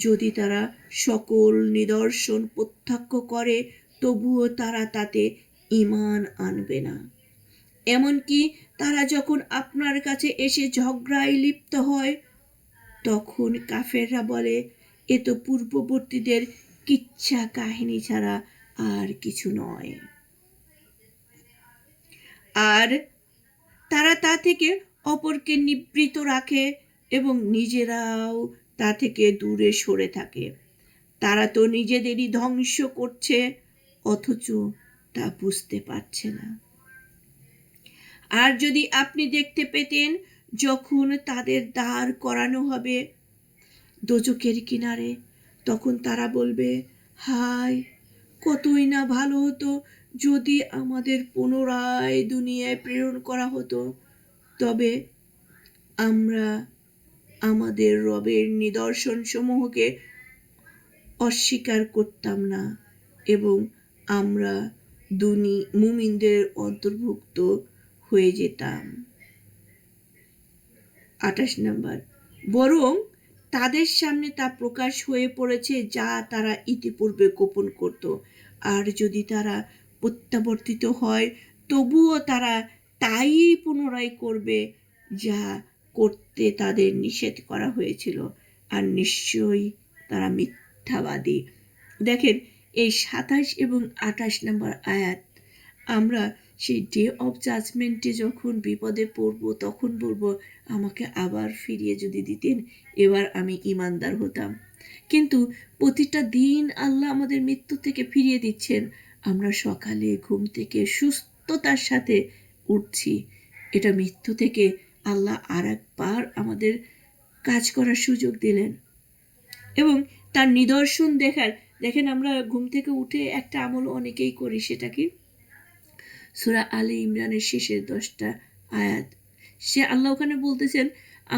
যদি তারা সকল নিদর্শন প্রত্যক্ষ করে তবুও তারা তাতে ঈমান আনবে না। এমনকি তারা যখন আপনার কাছে এসে ঝগড়ায় লিপ্ত হয় তখন কাফেররা বলে, এ তো পূর্ববর্তীদের কিচ্ছা কাহিনী ছাড়া আর কিছু নয়। আর তারা তা থেকে অপরকে নিবৃত রাখে এবং নিজেরাও তা থেকে দূরে সরে থাকে। তারা তো নিজেদেরই ধ্বংস করছে অথচ তা বুঝতে পারছে না। আর যদি আপনি দেখতে পেতেন যখন তাদের দাঁড় করানো হবে দোজখের কিনারে, তখন তারা বলবে, হায়, কতই না ভালো হতো যদি আমাদের পুনরায় দুনিয়ায় প্রেরণ করা হতো, তবে আমরা আমাদের রবের নিদর্শন সমূহকে অস্বীকার করতাম না এবং আমরা মুমিনদের অন্তর্ভুক্ত হয়ে যেতাম। 28 নম্বর, বরং তাদের সামনে তা প্রকাশ হয়ে পড়েছে যা তারা ইতিপূর্বে গোপন করত। আর যদি তারা প্রত্যাবর্তিত হয় তবুও তারা তাই পুনরায় করবে যা করতে তাদের নিষেধ করা হয়েছিল, আর নিশ্চয়ই তারা মিথ্যাবাদী। দেখেন এই 27 এবং 28 নম্বর আয়াত, আমরা সেই ডে অফ জাজমেন্টে যখন বিপদে পড়ব তখন বলবো আমাকে আবার ফিরিয়ে যদি দিতেন, এবার আমি ইমানদার হতাম। কিন্তু প্রতিটা দিন আল্লাহ আমাদের মৃত্যু থেকে ফিরিয়ে দিচ্ছেন। আমরা সকালে ঘুম থেকে সুস্থতার সাথে উঠছি, এটা মৃত্যু থেকে আল্লাহ আর একবার আমাদের কাজ করার সুযোগ দিলেন এবং তার নিদর্শন দেখেন আমরা ঘুম থেকে উঠে একটা আমল অনেকেই করি, সেটা কি সূরা আলে ইমরানের শেষের 10টা আয়াত। সে আল্লাহ ওখানে বলতেছেন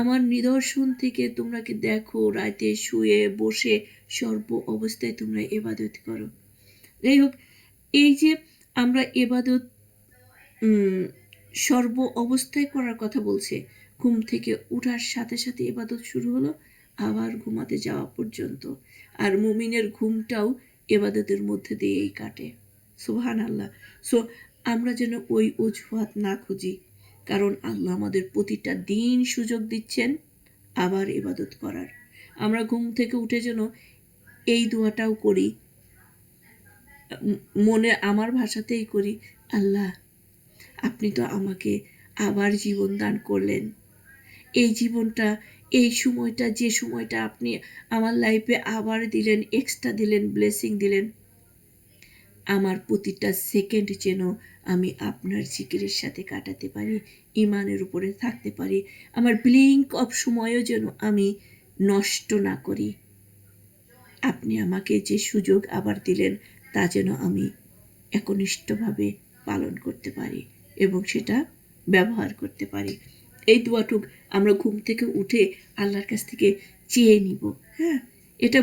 আমার নিদর্শন থেকে তোমরা কি দেখো রাতে শুয়ে বসে সর্ব অবস্থায় তোমরা ইবাদত করো। যাই হোক, এই যে আমরা ইবাদত সর্ব অবস্থায় করার কথা বলছে, ঘুম থেকে ওঠার সাথে সাথে ইবাদত শুরু হলো আবার ঘুমাতে যাওয়া পর্যন্ত। আর মুমিনের ঘুমটাও ইবাদতের মধ্যে দিয়েই কাটে। সুবহানাল্লাহ। সো আমরা যেন ওই অজুহাত না খুঁজি, কারণ আল্লাহ আমাদের প্রতিটা দিন সুযোগ দিচ্ছেন আবার ইবাদত করার। আমরা ঘুম থেকে উঠে যেন এই দোয়াটাও করি, মনে আমার ভাষাতেই করি, আল্লাহ আপনি তো আমাকে আবার জীবন দান করলেন, এই জীবনটা, এই সময়টা, যে সময়টা আপনি আমার লাইফে আবার দিলেন, এক্সট্রা দিলেন, ব্লেসিং দিলেন, আমার প্রতিটা সেকেন্ড যেন আমি আপনার জিকিরের সাথে কাটাতে পারি, ইমানের উপরে থাকতে পারি, আমার ব্লিঙ্ক অফ সময়ও যেন আমি নষ্ট না করি। আপনি আমাকে যে সুযোগ আবার দিলেন তা যেন আমি একনিষ্ঠভাবে পালন করতে পারি এবং সেটা ব্যবহার করতে পারি। এই দোয়াটুক আমরা ঘুম থেকে উঠে আল্লাহর কাছ থেকে চেয়ে নিব। হ্যাঁ, এটা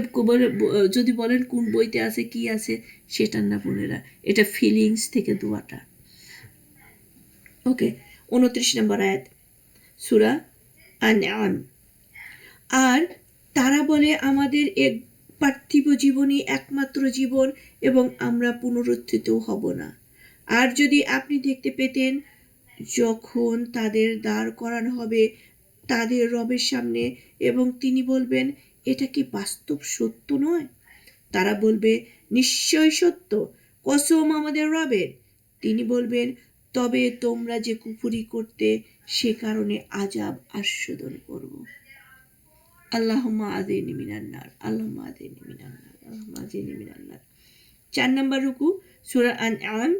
যদি বলেন কোন বইতে আছে কি আছে সেটা না বোনেরা, এটা ফিলিংস থেকে দোয়াটা। ওকে, 29 নম্বর আয়াত সূরা আনআম। আর তারা বলে আমাদের এক পার্থিব জীবনই একমাত্র জীবন এবং আমরা পুনরুত্থিতও হব না। আর যদি আপনি দেখতে পেতেন যখন তাদের দাঁড় করানো হবে তাদের রবের সামনে এবং তিনি বলবেন এটা কি বাস্তব সত্য নয়? তারা বলবে নিশ্চয় সত্য, কসম আমাদের রবের। তিনি বলবেন তবে তোমরা যে কুফরি করতে সে কারণে আযাব আস্বাদন করব। আল্লাহুম্মা আযিনি মিনান নার, আল্লাহুম্মা আযিনি মিনান নার, আল্লাহুম্মা আযিনি মিনান নার। 4 নম্বর রুকু সূরা আনআম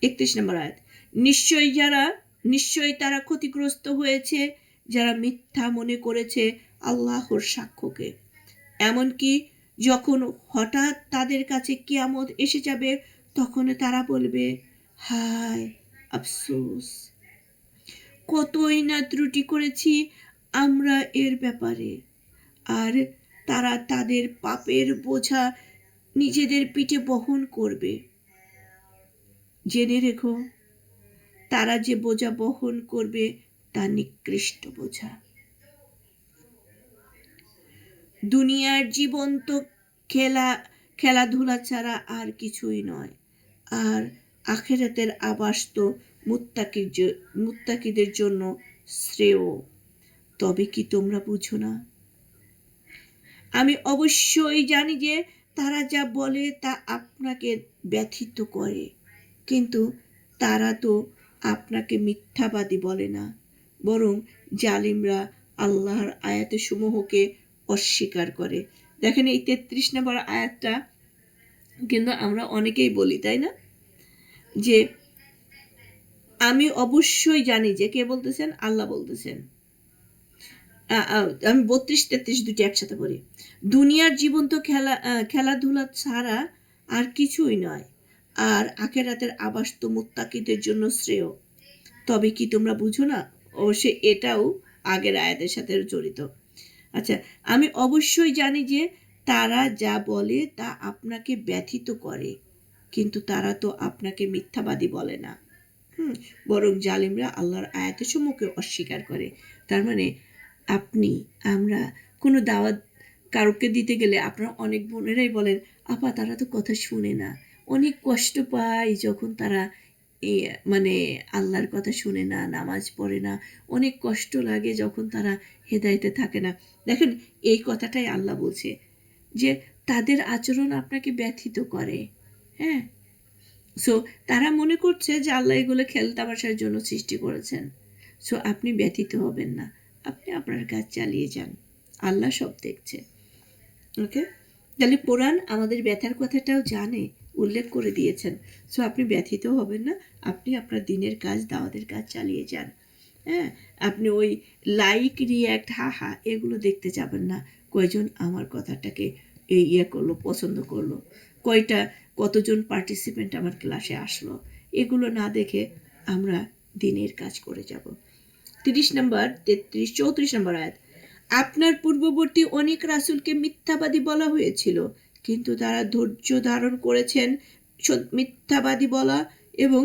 31 নম্বর আয়াত। নিশ্চয়ই তারা ক্ষতিগ্রস্ত হয়েছে যারা মিথ্যা মনে করেছে আল্লাহর সাক্ষ্যকে। এমনকি যখন হঠাৎ তাদের কাছে কিয়ামত এসে যাবে তখন তারা বলবে হায় আফসোস, কতই না ত্রুটি করেছি আমরা এর ব্যাপারে। আর তারা তাদের পাপের বোঝা নিজেদের পিঠে বহন করবে। জেনে রেখো তারা যে বোঝা বহন করবে তা নিকৃষ্ট বোঝা। দুনিয়ার জীবন তো খেলাধুলা ছাড়া আর কিছুই নয়, আর আখিরাতের আবাস তো মুত্তাকিদের জন্য শ্রেয়। তবে কি তোমরা বুঝো না? আমি অবশ্যই জানি যে তারা যা বলে তা আপনাকে ব্যথিত করে, কিন্তু তারা তো আপনাকে মিথ্যাবাদী বলে না, বরং জালিমরা আল্লাহর আয়াতসমূহকে অস্বীকার করে। দেখেন এই 33 নম্বর আয়াতটা কিন্তু আমরা অনেকেই বলি, তাই না? যে আমি অবশ্যই জানি যে, কে বলতেছেন? আল্লাহ বলতেছেন। আমি 32-33 দুটি একসাথে পড়ি। দুনিয়ার জীবন তো খেলাধুলা ছাড়া আর কিছুই নয়, আর আখিরাতের আবাস তো মুত্তাকিদের জন্য শ্রেয়। তবে কি তোমরা বুঝো না? অবশ্যই এটাও আগের আয়াতের সাথে জড়িত। আচ্ছা, আমি অবশ্যই জানি যে তারা যা বলে তা আপনাকে ব্যথিত করে, কিন্তু তারা তো আপনাকে মিথ্যাবাদী বলে না, বরং জালিমরা আল্লাহর আয়াতসমূহকে অস্বীকার করে। তার মানে আমরা কোনো দাওয়াত কাউকে দিতে গেলে আপনারা অনেক বোনেরাই বলেন আপা তারা তো কথা শুনে না, অনেক কষ্ট পায় যখন তারা মানে আল্লাহর কথা শুনে না, নামাজ পড়ে না, অনেক কষ্ট লাগে যখন তারা হেদায়েতে থাকে না। দেখেন এই কথাটাই আল্লাহ বলছে যে তাদের আচরণ আপনাকে ব্যথিত করে। হ্যাঁ, সো তারা মনে করছে যে আল্লাহ এগুলো খেলতামাশার জন্য সৃষ্টি করেছেন। সো আপনি ব্যথিত হবেন না, আপনি আপনার কাজ চালিয়ে যান, আল্লাহ সব দেখছে। ওকে, তাহলে কোরআন আমাদের ব্যথার কথাটাও জানে, উল্লেখ করে দিয়েছেন। সো আপনি ব্যথিত হবেন না, আপনি আপনার দিনের কাজ, দাওয়াতের কাজ চালিয়ে যান। হ্যাঁ, আপনি ওই লাইক, রিয়্যাক্ট, হা এগুলো দেখতে যাবেন না। কয়জন আমার কথাটাকে করলো, পছন্দ করলো, কতজন পার্টিসিপেন্ট আমার ক্লাসে আসলো, এগুলো না দেখে আমরা দিনের কাজ করে যাব। 30 নম্বর, 33, 34 নম্বর আয়াত। আপনার পূর্ববর্তী অনেক রাসূলকে মিথ্যাবাদী বলা হয়েছিল, কিন্তু তারা ধৈর্য ধারণ করেছেন মিথ্যাবাদী বলা এবং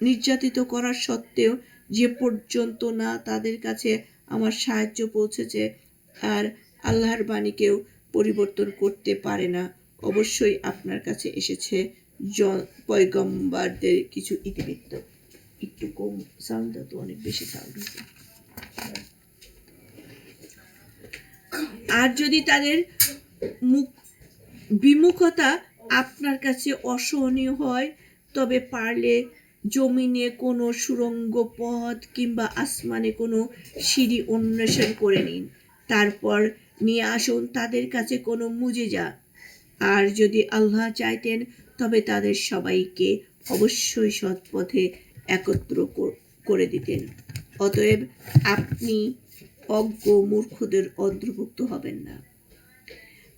নির্যাতিত করার সত্ত্বেও, যে পর্যন্ত না তাদের কাছে আমার সাহায্য পৌঁছেছে। আর আল্লাহর বাণীকেও পরিবর্তন করতে পারে না। অবশ্যই আপনার কাছে এসেছে পয়গম্বরদের কিছু ইতিবৃত্ত। একটু কম সাউন্ড, তো অনেক বেশি সাউন্ড হচ্ছে। আর যদি তাদের বিমুখতা আপনার কাছে অসহনীয় হয়, তবে পারলে জমিনে কোনো সুড়ঙ্গ পথ কিংবা আসমানে কোনো সিঁড়ি অন্বেষণ করে নিন, তারপর নিয়ে আসুন তাদের কাছে কোনো মুজিজা। আর যদি আল্লাহ চাইতেন তবে তাদের সবাইকে অবশ্যই সৎ পথে একত্র করে দিতেন। অতএব আপনি অজ্ঞ মূর্খদের অন্তর্ভুক্ত হবেন না।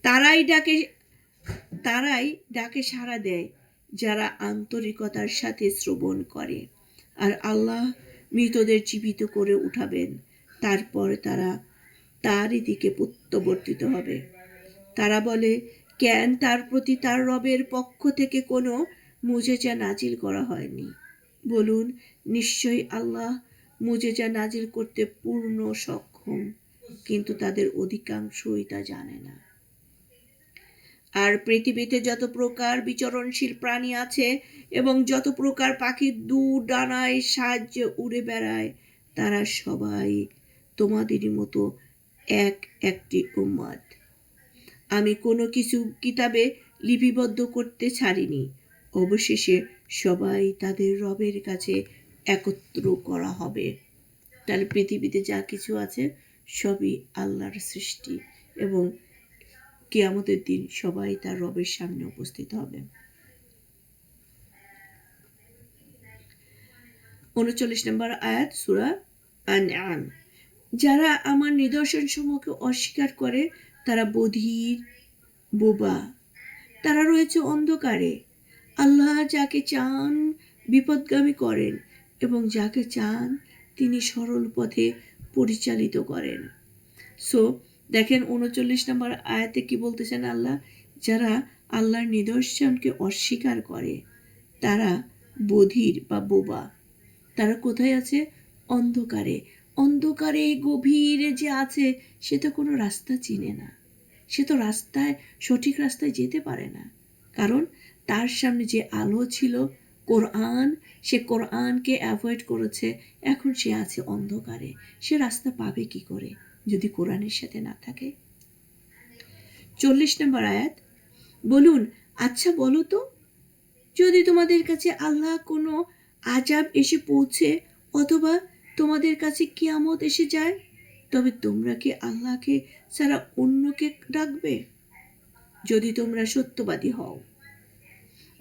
তারাই ডাকে সাড়া দেয় যারা আন্তরিকতার সাথে শ্রবণ করে। আর আল্লাহ মৃতদের জীবিত করে উঠাবেন, তারপর তারা তারই দিকে প্রত্যাবর্তিত হবে। তারা বলে, কেন তার প্রতি তার রবের পক্ষ থেকে কোনো মুজিজা নাজিল করা হয়নি? বলুন, নিশ্চয়ই আল্লাহ মুজিজা নাজিল করতে পূর্ণ সক্ষম, কিন্তু তাদের অধিকাংশই তা জানে না। আর পৃথিবীতে যত প্রকার বিচরণশীল প্রাণী আছে এবং যত প্রকার পাখি দু ডানায় সাহায্যে উড়ে বেড়ায়, তারা সবাই তোমাদেরই মতো একটি উম্মত। আমি কোনো কিছু কিতাবে লিপিবদ্ধ করতে ছাড়িনি। অবশেষে সবাই তাদের রবের কাছে একত্র করা হবে। তাহলে পৃথিবীতে যা কিছু আছে সবই আল্লাহর সৃষ্টি, এবং কিয়ামতের দিন সবাই তার রবের সামনে উপস্থিত হবে। 39 নম্বর আয়াত, সূরা আনআম। যারা আমার নিদর্শন সমূহকে অস্বীকার করে তারা বধির, বোবা, তারা রয়েছে অন্ধকারে। আল্লাহ যাকে চান বিপদগামী করেন এবং যাকে চান তিনি সরল পথে পরিচালিত করেন। সো দেখেন 39 নম্বর আয়াতে কি বলতেছেন আল্লাহ? যারা আল্লাহর নিদর্শনকে অস্বীকার করে তারা বধির বা বোবা। তারা কোথায় আছে? অন্ধকারে। অন্ধকারে গভীরে যে আছে সে তো কোনো রাস্তা চিনে না, সে তো সঠিক রাস্তায় যেতে পারে না, কারণ তার সামনে যে আলো ছিল কোরআন, সে কোরআনকে অ্যাভয়েড করেছে। এখন সে আছে অন্ধকারে, সে রাস্তা পাবে কি করে যদি কোরআনের সাথে না থাকে? 40 নম্বর আয়াত, বলুন, আচ্ছা বলো তো, যদি তোমাদের কাছে আল্লাহ কোনো আযাব এসে পৌঁছে অথবা তোমাদের কাছে কিয়ামত এসে যায়, তবে তোমরা কি আল্লাহকে ছাড়া অন্যকে ডাকবে? যদি তোমরা সত্যবাদী হও,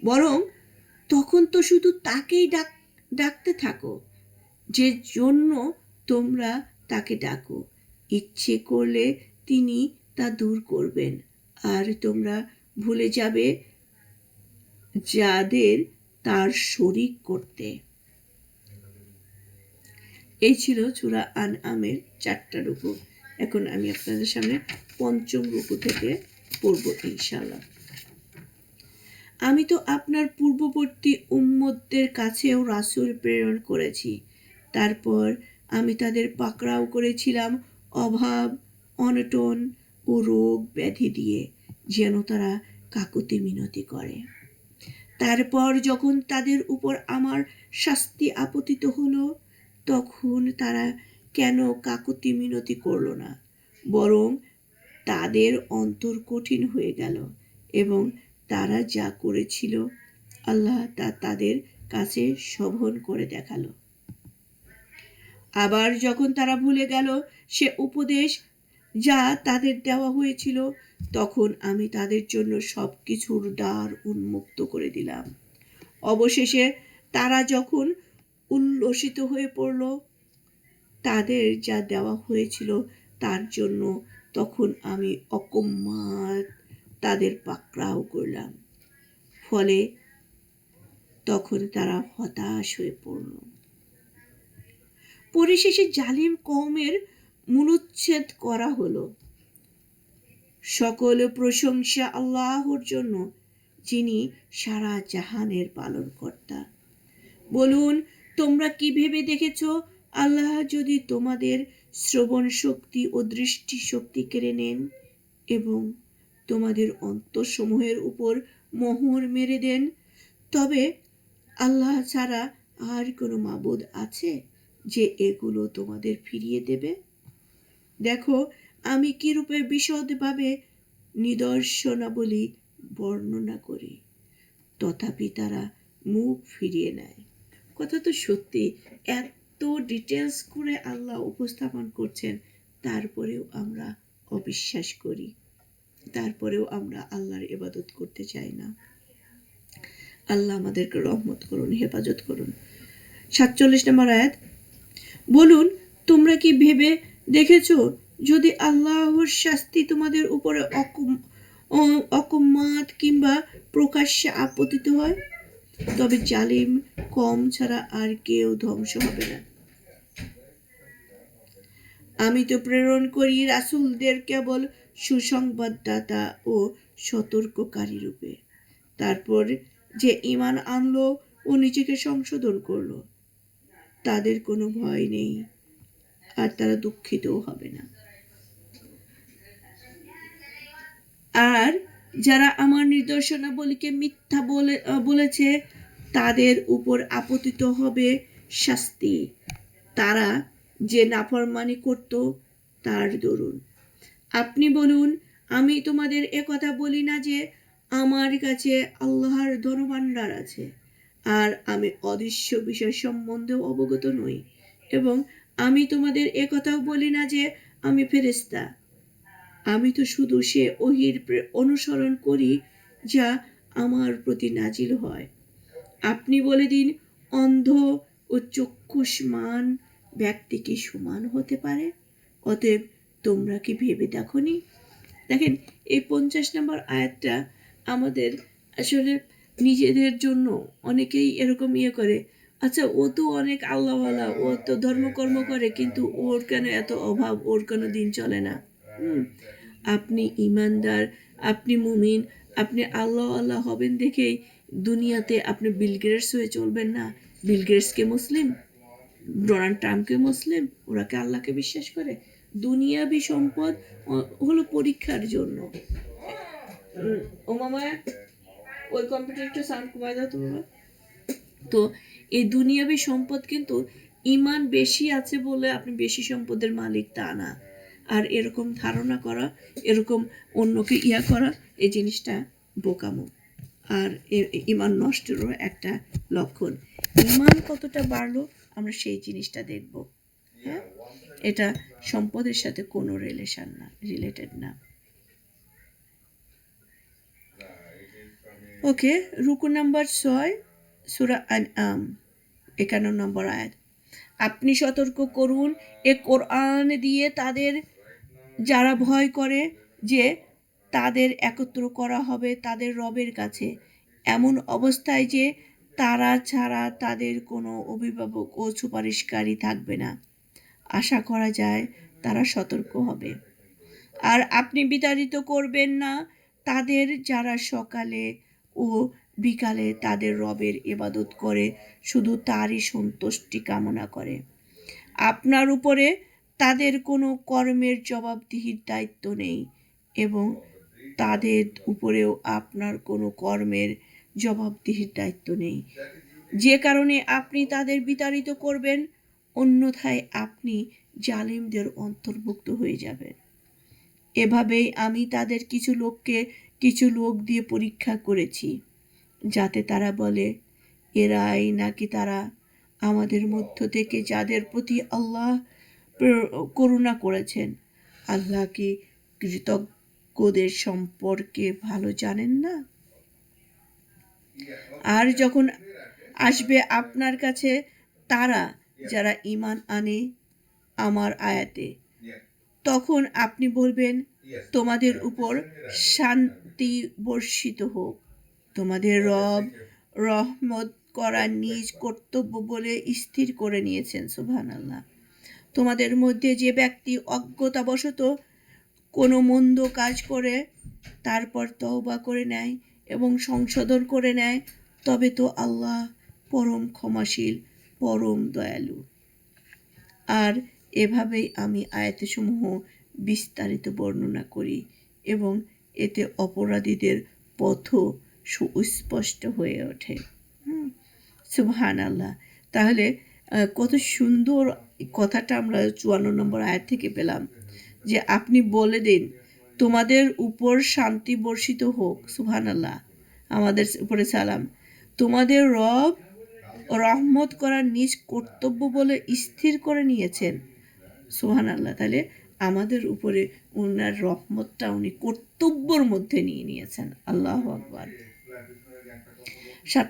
বরং তখন তো শুধু তাকেই ডাকতে থাকো যে জন্য তোমরা তাকে ডাকো। ইচ্ছে করলে তিনি তা দূর করবেন, আর তোমরা ভুলে যাবে যাদের তার শরীক করতে। এই ছিল সূরা আনআমের 4টা রুকু। এখন আমি আপনাদের সামনে 5ম রুকু থেকে পড়ব ইনশাআল্লাহ। আমি তো আপনার পূর্ববর্তী উম্মতদের কাছেও রাসূল প্রেরণ করেছি, তারপর আমি তাদের পাকড়াও করেছিলাম অভাব, অনটন ও রোগ ব্যাধি দিয়ে, যেন তারা কাকুতি মিনতি করে। তারপর যখন তাদের উপর আমার শাস্তি আপতিত হলো, তখন তারা কেন কাকুতি মিনতি করল না, বরং তাদের অন্তর কঠিন হয়ে গেল এবং তারা যা করেছিল আল্লাহ তা তাদের কাছে শোভন করে দেখালো। আবার যখন তারা ভুলে গেল সে উপদেশ যা তাদের দেওয়া হয়েছিল, তখন আমি তাদের জন্য সবকিছুর দ্বার উন্মুক্ত করে দিলাম। অবশেষে তারা যখন উল্লসিত হয়ে পড়ল তাদের যা দেওয়া হয়েছিল তার জন্য, তখন আমি অকম্মাত তাদের পাকড়াও করলাম। ফলে তখন তারা হতাশ হয়ে পড়ল। পরিশেষে জালিম কওমের মূলোচ্ছেদ করা হলো। সকল প্রশংসা আল্লাহর জন্য, যিনি সারা জাহানের পালনকর্তা। বলুন, তোমরা কি ভেবে দেখেছ আল্লাহ যদি তোমাদের শ্রবণ শক্তি ও দৃষ্টি শক্তি কেড়ে নেন এবং তোমাদের অন্তরসমূহের উপর মোহর মেরে দেন, তবে আল্লাহ ছাড়া আর কোনো মাবুদ আছে যে এগুলো তোমাদের ফিরিয়ে দেবে? দেখো আমি কিরূপে বিশদভাবে নিদর্শনাবলী বর্ণনা করি, তথাপি তারা মুখ ফিরিয়ে নেয়। কথা তো সত্যি, এত ডিটেলস করে আল্লাহ উপস্থাপন করছেন, তারপরেও আমরা অবিশ্বাস করি, তারপরেও আমরা আল্লাহর ইবাদত করতে চাই না। আল্লাহ আমাদেরকে রহমত করুন, হেফাজত করুন। 47 নম্বর আয়াত, বলুন তোমরা কি ভেবে দেখেছো যদি আল্লাহর শাস্তি তোমাদের উপরে অকম্মাত কিংবা প্রকাশ্যে আপতিত হয়, তবে জালিম কম ছাড়া আর কেউ ধ্বংস হবে না। আমি তো প্রেরণ করি রাসূলদের কেবল সুসংবাদদাতা ও সতর্ককারী রূপে। তারপর যে ঈমান আনলো ও নিজেকে সংশোধন করলো, তাদের কোনো ভয় নেই আর তারা দুঃখিতও হবে না। আর যারা আমার নিদর্শনাবলীকে মিথ্যা বলেছে তাদের উপর আপতিত হবে শাস্তি, তারা যে নাফরমানি করত তার দরুন। আপনি বলুন, আমি তোমাদের একথা বলি না যে আমার কাছে আল্লাহর ধনভাণ্ডার আছে আর আমি অদৃশ্য বিষয় সম্বন্ধেও অবগত নই, এবং আমি তোমাদের একথাও বলি না যে আমি ফেরেশতা। আমি তো শুধু সে ওহীর অনুসরণ করি যা আমার প্রতি নাজিল হয়। আপনি বলে দিন, অন্ধ ও চক্ষুষ্মান ব্যক্তি কি সমান হতে পারে? অতএব তোমরা কি ভেবে দেখোনি? দেখেন, এই 50 নম্বর আয়াতটা আমাদের আসলে নিজেদের জন্য অনেকেই এরকম করে, আচ্ছা ও তো অনেক আল্লাহওয়ালা, ও তো ধর্মকর্ম করে, কিন্তু ওর কেন এত অভাব, ওর কোনো দিন চলে না। আপনি ইমানদার, আপনি মুমিন, আপনি আল্লাহ হবেন দেখেই দুনিয়াতে আপনি বিল গেটস হয়ে চলবেন না। বিল গেটসকে মুসলিম, ডোনাল্ড ট্রাম্পকে মুসলিম, ওরা কি আল্লাহকে বিশ্বাস করে? দুনিয়াবি সম্পদ হলো পরীক্ষার জন্য। ও মামা, ওই কম্পিউটার একটু সাউন্ড কমায় দাও তো বাবা। তো এই দুনিয়াবি সম্পদ কিন্তু ইমান বেশি আছে বলে আপনি বেশি সম্পদের মালিক তা না। আর এরকম ধারণা করা, এরকম অন্যকে করা, এই জিনিসটা বোকামো আর ইমান নষ্টেরও একটা লক্ষণ। ইমান কতটা বাড়লো আমরা সেই জিনিসটা দেখব। হ্যাঁ, এটা সম্পদের সাথে কোনো রিলেটেড না। ওকে, রুকু নাম্বার 6, সূরা আনআম, 51 নম্বর আয়াত। আপনি সতর্ক করুন এ কোরআন দিয়ে তাদের যারা ভয় করে যে তাদের একত্র করা হবে তাদের রবের কাছে, এমন অবস্থায় যে তারা ছাড়া তাদের কোনো অভিভাবক ও সুপারিশকারী থাকবে না। আশা করা যায় তারা সতর্ক হবে। আর আপনি বিতাড়িত করবেন না তাদের যারা সকালে ও বিকালে তাদের রবের ইবাদত করে শুধু তারই সন্তুষ্টি কামনা করে। আপনার উপরে তাদের কোনো কর্মের জবাবদিহির দায়িত্ব নেই এবং তাদের উপরেও আপনার কোনো কর্মের জবাবদিহির দায়িত্ব নেই, যে কারণে আপনি তাদের বিতাড়িত করবেন, অন্যথায় আপনি জালিমদের অন্তর্ভুক্ত হয়ে যাবেন। এভাবেই আমি তাদের কিছু লোক দিয়ে পরীক্ষা করেছি, যাতে তারা বলে, এরাই নাকি তারা আমাদের মধ্য থেকে যাদের প্রতি আল্লাহ করুণা করেছেন। আল্লাহ কি কৃতজ্ঞদের সম্পর্কে ভালো জানেন না? আর যখন আসবে আপনার কাছে তারা যারা ঈমান আনে আমার আয়াতে, তখন আপনি বলবেন, তোমাদের উপর শান্তি বর্ষিত হোক। তোমাদের রব রহমত করা নিজ কর্তব্য বলে স্থির করে নিয়েছেন। সুবহানাল্লাহ। তোমাদের মধ্যে যে ব্যক্তি অজ্ঞতাবশত কোনো মন্দ কাজ করে তারপর তওবা করে নেয় এবং সংশোধন করে নেয়, তবে তো আল্লাহ পরম ক্ষমাশীল, পরম দয়ালু। আর এভাবেই আমি আয়াতসমূহ বিস্তারিত বর্ণনা করি এবং এতে অপরাধীদের পথও সুস্পষ্ট হয়ে ওঠে। সুবহানাল্লাহ। তাহলে কত সুন্দর কথাটা আমরা 54 নম্বর আয়াত থেকে পেলাম, যে আপনি বলে দিন, তোমাদের উপর শান্তি বর্ষিত হোক। সুবহানাল্লাহ, আমাদের উপরে সালাম। তোমাদের রব রহমত করার নিজ কর্তব্য বলে স্থির করে নিয়েছেন। সুবহানাল্লাহ। তাহলে আমাদের উপরে উনার রহমতটা উনি কর্তব্যর মধ্যে নিয়ে নিয়েছেন। আল্লাহু আকবার। 7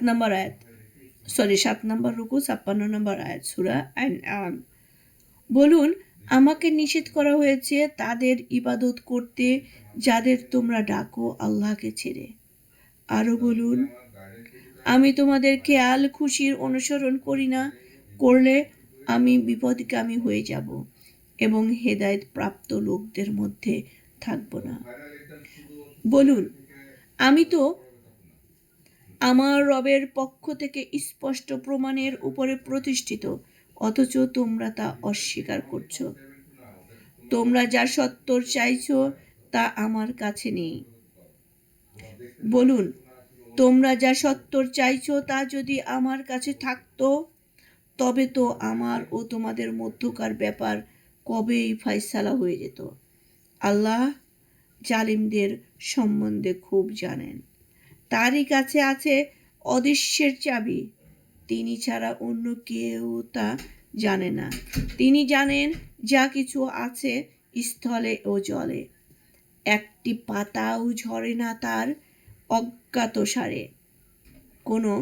নম্বর রুকু 56 নম্বর আয়াত, সূরা আনআম। বলুন, আমাকে নিষেধ করা হয়েছে তাদের ইবাদত করতে যাদের তোমরা ডাকো আল্লাহকে ছেড়ে। আরও বলুন, আমি তোমাদের খেয়াল খুশির অনুসরণ করি না, করলে আমি বিপদগামী হয়ে যাব এবং হেদায়েত প্রাপ্ত লোকদের মধ্যে থাকব না। বলুন, আমি তো আমার রবের পক্ষ থেকে স্পষ্ট প্রমাণের উপরে প্রতিষ্ঠিত, অথচ তোমরা তা অস্বীকার করছো। তোমরা যা সত্তর চাইছো তা আমার কাছে নেই। বলুন, তোমরা যা সত্তর চাইছো তা যদি আমার কাছে থাকতো, তবে তো আমার ও তোমাদের মধ্যকার ব্যাপার কবেই ফায়সালা হয়ে যেত। আল্লাহ জালিমদের সম্বন্ধে খুব জানেন। তারই কাছে আছে অদৃশ্যের চাবি, তিনি ছাড়া অন্য কেউ তা জানে না। তিনি জানেন যা কিছু আছে স্থলে ও জলে, একটি পাতাও ঝরে না তার অজ্ঞাতসারে। কোনো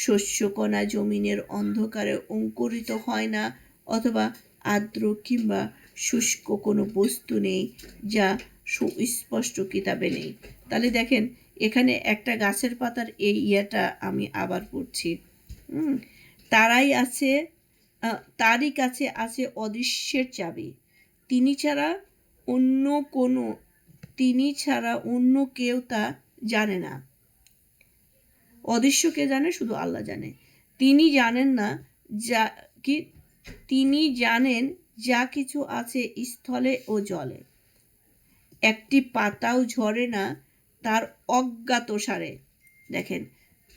শস্যকণা জমিনের অন্ধকারে অঙ্কুরিত হয় না, অথবা আর্দ্র কিংবা শুষ্ক কোনো বস্তু নেই যা সুস্পষ্ট কিতাবে নেই। তাহলে দেখেন, এখানে একটা গাছের পাতার এই ইয়েটা আমি আবার পড়ছি। তারই কাছে আছে অদৃশ্যের চাবি, তিনি ছাড়া অন্য কেউ তা জানে না। অদৃশ্য কে জানে? শুধু আল্লাহ জানে। তিনি জানেন যা কিছু আছে স্থলে ও জলে, একটি পাতাও ঝরে না তার অজ্ঞাতসারে। দেখেন,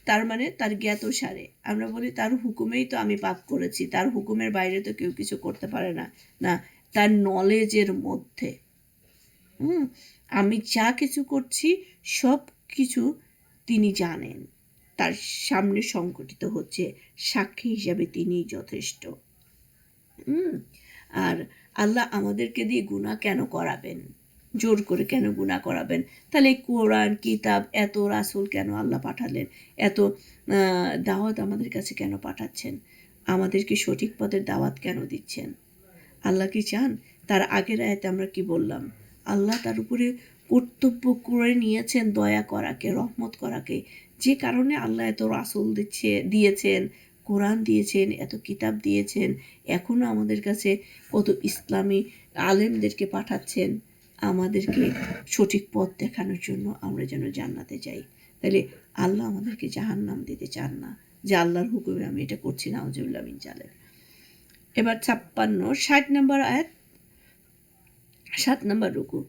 তার মানে তার জ্ঞাতসারে। আমরা বলি তার হুকুমেই তো আমি পাপ করেছি, তার হুকুমের বাইরে তো কেউ কিছু করতে পারে না। না, তার নলেজের মধ্যে। আমি যা কিছু করছি সব কিছু তিনি জানেন, তার সামনে সংঘটিত হচ্ছে, সাক্ষী হিসাবে তিনি যথেষ্ট। আর আল্লাহ আমাদেরকে দিয়ে গুনাহ কেন করাবেন? জোর করে কেন গুনাহ করাবেন? তাহলে কোরআন কিতাব, এত রাসূল কেন আল্লাহ পাঠালেন? এত দাওয়াত আমাদের কাছে কেন পাঠাচ্ছেন? আমাদেরকে সঠিক পথের দাওয়াত কেন দিচ্ছেন? আল্লাহ কি চান? তার আগের আয়াতে আমরা কি বললাম? আল্লাহ তার উপরে কর্তব্য করে নিয়েছেন দয়া করাকে, রহমত করাকে, যে কারণে আল্লাহ এত রাসূল দিয়েছেন, কোরআন দিয়েছেন, এত কিতাব দিয়েছেন। এখনও আমাদের কাছে কত ইসলামী আলেমদেরকে পাঠাচ্ছেন আমাদেরকে সঠিক পথ দেখানোর জন্য, আমরা যেন জান্নাতে যাই। তাহলে আল্লাহ আমাদেরকে জাহান্নাম দিতে চান না, যে আল্লাহর হুকুমে আমি এটা করছি না। আউযুবিল্লাহ মিন জালিক। এবার 60 নম্বর আয়াত, 7 নম্বর রুকু।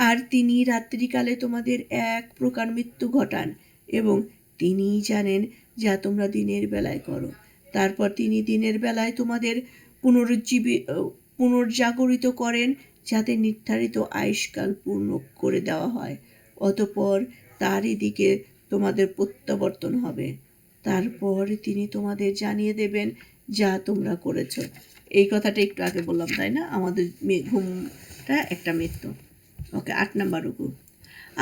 আর তিনি রাত্রিকালে তোমাদের এক প্রকার মৃত্যু ঘটান এবং তিনি জানেন যা তোমরা দিনের বেলায় করো। তারপর তিনি দিনের বেলায় তোমাদের পুনর্জাগরিত করেন যাতে নির্ধারিত আয়ুষ্কাল পূর্ণ করে দেওয়া হয়, অতঃপর তারই দিকে তোমাদের প্রত্যাবর্তন হবে। তারপর তিনি তোমাদের জানিয়ে দেবেন যা তোমরা করেছ। এই কথাটা একটু আগে বললাম, তাই না? আমাদের ঘুমটা একটা মৃত্যু। ওকে, 8 নম্বর রুকু।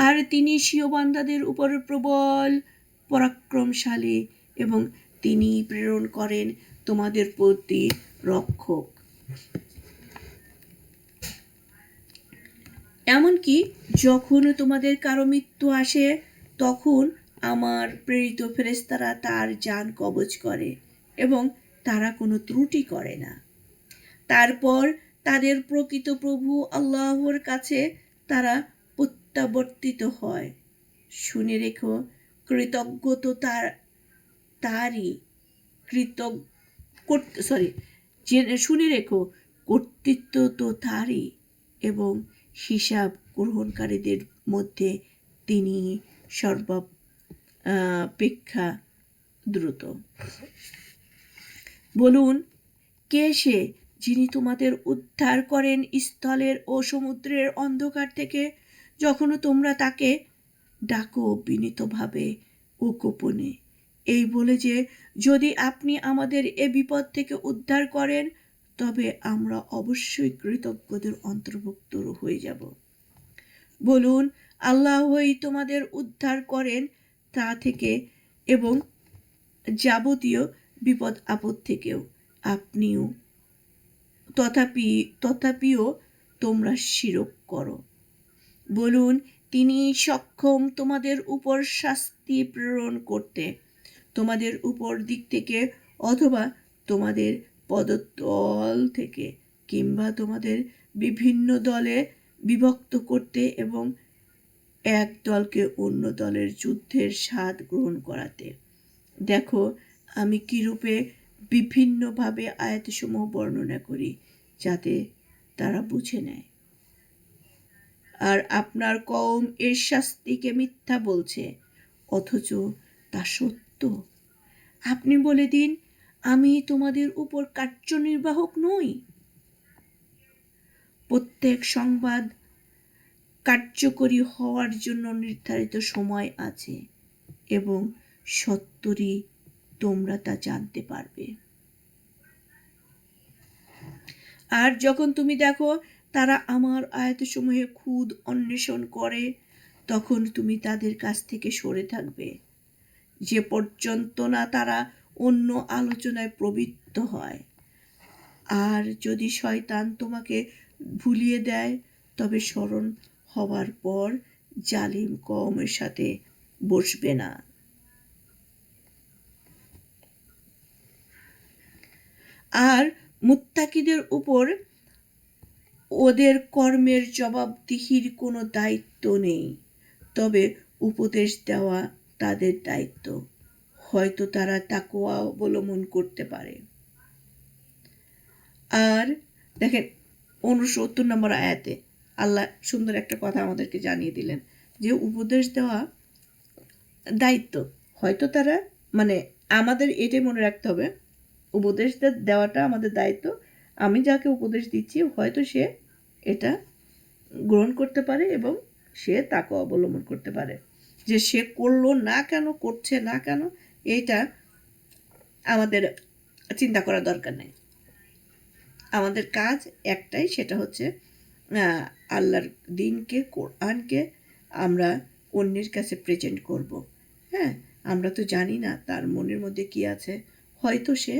আর তিনি স্বীয় বান্দাদের উপর প্রবল পরাক্রমশালী এবং তিনি প্রেরণ করেন তোমাদের প্রতি রক্ষক। এমনকি যখন তোমাদের কারো মৃত্যু আসে তখন আমার প্রেরিত ফেরেশতারা তার জান কবজ করে এবং তারা কোনো ত্রুটি করে না। তারপর তাদের প্রকৃত প্রভু আল্লাহর কাছে তারা প্রত্যাবর্তিত হয়। শুনে রেখো, কৃতজ্ঞ তো তারই শুনে রেখো, কর্তৃত্ব তো তারই এবং হিসাব গ্রহণকারীদের মধ্যে তিনি সর্বাপেক্ষা দ্রুত। বলুন, কে সে যিনি তোমাদের উদ্ধার করেন স্থলের ও সমুদ্রের অন্ধকার থেকে, যখন তোমরা তাকে ডাকো বিনীতভাবে ও গোপনে, এই বলে যে যদি আপনি আমাদের এ বিপদ থেকে উদ্ধার করেন তবে আমরা অবশ্যই কৃতজ্ঞদের অন্তর্ভুক্ত হয়ে যাব। বলুন, আল্লাহই তোমাদের উদ্ধার করেন তা থেকে এবং যাবতীয় বিপদ আপদ থেকেও। আপনিও তথাপিও তোমরা শিরক করো। বলুন, তিনি সক্ষম তোমাদের উপর শাস্তি প্রেরণ করতে, তোমাদের উপর দিক থেকে অথবা তোমাদের পদতল থেকে, কিংবা তোমাদের বিভিন্ন দলে বিভক্ত করতে এবং এক দলকে অন্য দলের যুদ্ধের স্বাদ গ্রহণ করাতে। দেখো, আমি কিরূপে বিভিন্নভাবে আয়াতসমূহ বর্ণনা করি যাতে তারা বুঝে নেয়। আর আপনার কওম এর শাস্তিকে মিথ্যা বলছে, অথচ তা সত্য। আপনি বলে দিন, আমি তোমাদের উপর কার্যনির্বাহক নই? প্রত্যেক সংবাদ কার্যকরী হওয়ার জন্য নির্ধারিত সময় আছে এবং সত্তরই তোমরা তা জানতে পারবে। আর যখন তুমি দেখো তারা আমার আয়াতসমূহে খুদ অন্বেষণ করে, তখন তুমি তাদের কাছ থেকে সরে থাকবে, যে পর্যন্ত না তারা অন্য আলোচনায় প্রবৃত্ত হয়। আর যদি শয়তান তোমাকে ভুলিয়ে দেয়, তবে স্মরণ হবার পর জালিম কওমের সাথে বসবে না। আর মুত্তাকিদের উপর ওদের কর্মের জবাবদিহির কোনো দায়িত্ব নেই, তবে উপদেশ দেওয়া তাদের দায়িত্ব। হয়তো তারা তাকওয়া অবলম্বন করতে পারে। আর দেখেন 69 নম্বর আয়াতে আল্লাহ সুন্দর একটা কথা আমাদেরকে জানিয়ে দিলেন যে উপদেশ দেওয়া দায়িত্ব। হয়তো তারা আমাদের এটাই মনে রাখতে হবে, উপদেশ দেওয়াটা আমাদের দায়িত্ব। আমি যাকে উপদেশ দিচ্ছি হয়তো সে এটা গ্রহণ করতে পারে এবং সে তাকে অবলম্বন করতে পারে। যে সে করলো না কেন, করছে না কেন, এইটা আমাদের চিন্তা করা দরকার নেই। আমাদের কাজ একটাই, সেটা হচ্ছে আল্লাহর দ্বীনকে, কোরআনকে আমরা অন্যের কাছে প্রেজেন্ট করব। হ্যাঁ, আমরা তো জানি না তার মনের মধ্যে কি আছে। হয়তো সে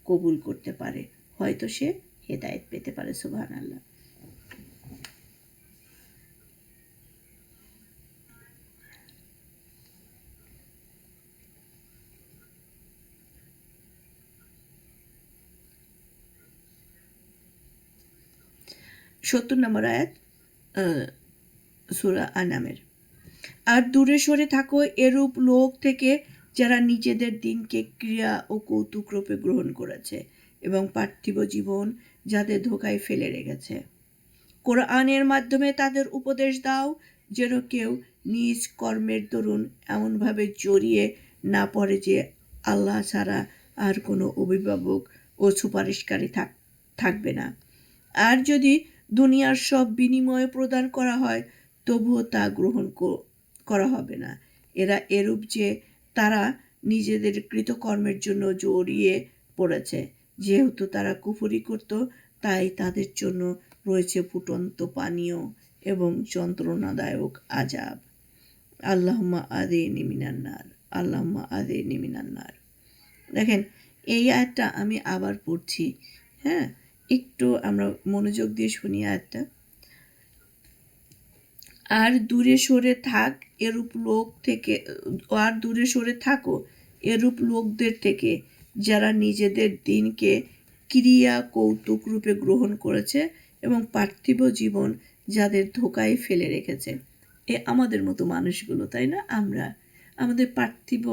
কবুল করতে পারে, হয়তো সে হেদায়েত পেতে পারে। সুবহানাল্লাহ। সত্তর নম্বর আয়াত সূরা আনামের। আর দূরে সরে থাকো এরূপ লোক থেকে যারা নিজেদের দিনকে ক্রিয়া ও কৌতুক রূপে গ্রহণ করেছে এবং পার্থিব জীবন যাদের ধোকায় ফেলে রেখেছে। কোরআনের মাধ্যমে তাদের উপদেশ দাও যেন কেউ নিজ কর্মের দরুন এমনভাবে জড়িয়ে না পড়ে যে আল্লাহ ছাড়া আর কোনো অভিভাবক ও সুপারিশকারী থাকবে না। আর যদি দুনিয়ার সব বিনিময়ে প্রদান করা হয়, তবুও তা গ্রহণ করা হবে না। এরা এরূপ যে তারা নিজেদের কৃতকর্মের জন্য জড়িয়ে পড়েছে। যেহেতু তারা কুফরি করত, তাই তাদের জন্য রয়েছে ফুটন্ত পানীয় এবং যন্ত্রণাদায়ক আযাব। আল্লাহুম্মা আযিনি মিনান্নার, আল্লাহুম্মা আযিনি মিনান্নার। দেখেন, এই আয়াতটা আমি আবার পড়ছি। হ্যাঁ, একটু আমরা মনোযোগ দিয়ে শুনি আয়াতটা। আর দূরে সরে থাক এরূপ লোক থেকে, আর দূরে সরে থাকো এরূপ লোকদের থেকে, যারা নিজেদের দিনকে ক্রিয়া কৌতুক রূপে গ্রহণ করেছে এবং পার্থিব জীবন যাদের ধোকায় ফেলে রেখেছে। আমাদের মতো মানুষগুলো, তাই না? আমরা আমাদের পার্থিব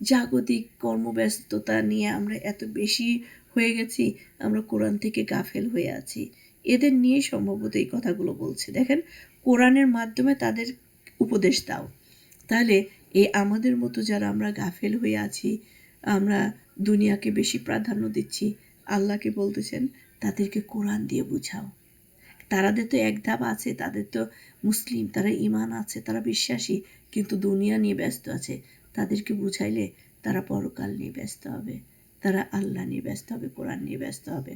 জাগতিক কর্মব্যস্ততা নিয়ে আমরা এত বেশি হয়ে গেছি, আমরা কোরআন থেকে গাফেল হয়ে আছি। এদের নিয়ে সম্ভবত এই কথাগুলো বলছে। দেখেন, কোরআনের মাধ্যমে তাদের উপদেশ দাও। তাহলে আমাদের মতো যারা আমরা গাফেল হয়ে আছি, আমরা দুনিয়াকে বেশি প্রাধান্য দিচ্ছি, আল্লাহকে বলতেছেন তাদেরকে কোরআন দিয়ে বুঝাও। তাদের তো এক ধাপ আছে, তাদের তো মুসলিম, তারা ঈমান আছে, তারা বিশ্বাসী, কিন্তু দুনিয়া নিয়ে ব্যস্ত আছে। তাদেরকে বুঝাইলে তারা পরকাল নিয়ে ব্যস্ত হবে, তারা আল্লাহ নিয়ে ব্যস্ত হবে, কোরআন নিয়ে ব্যস্ত হবে।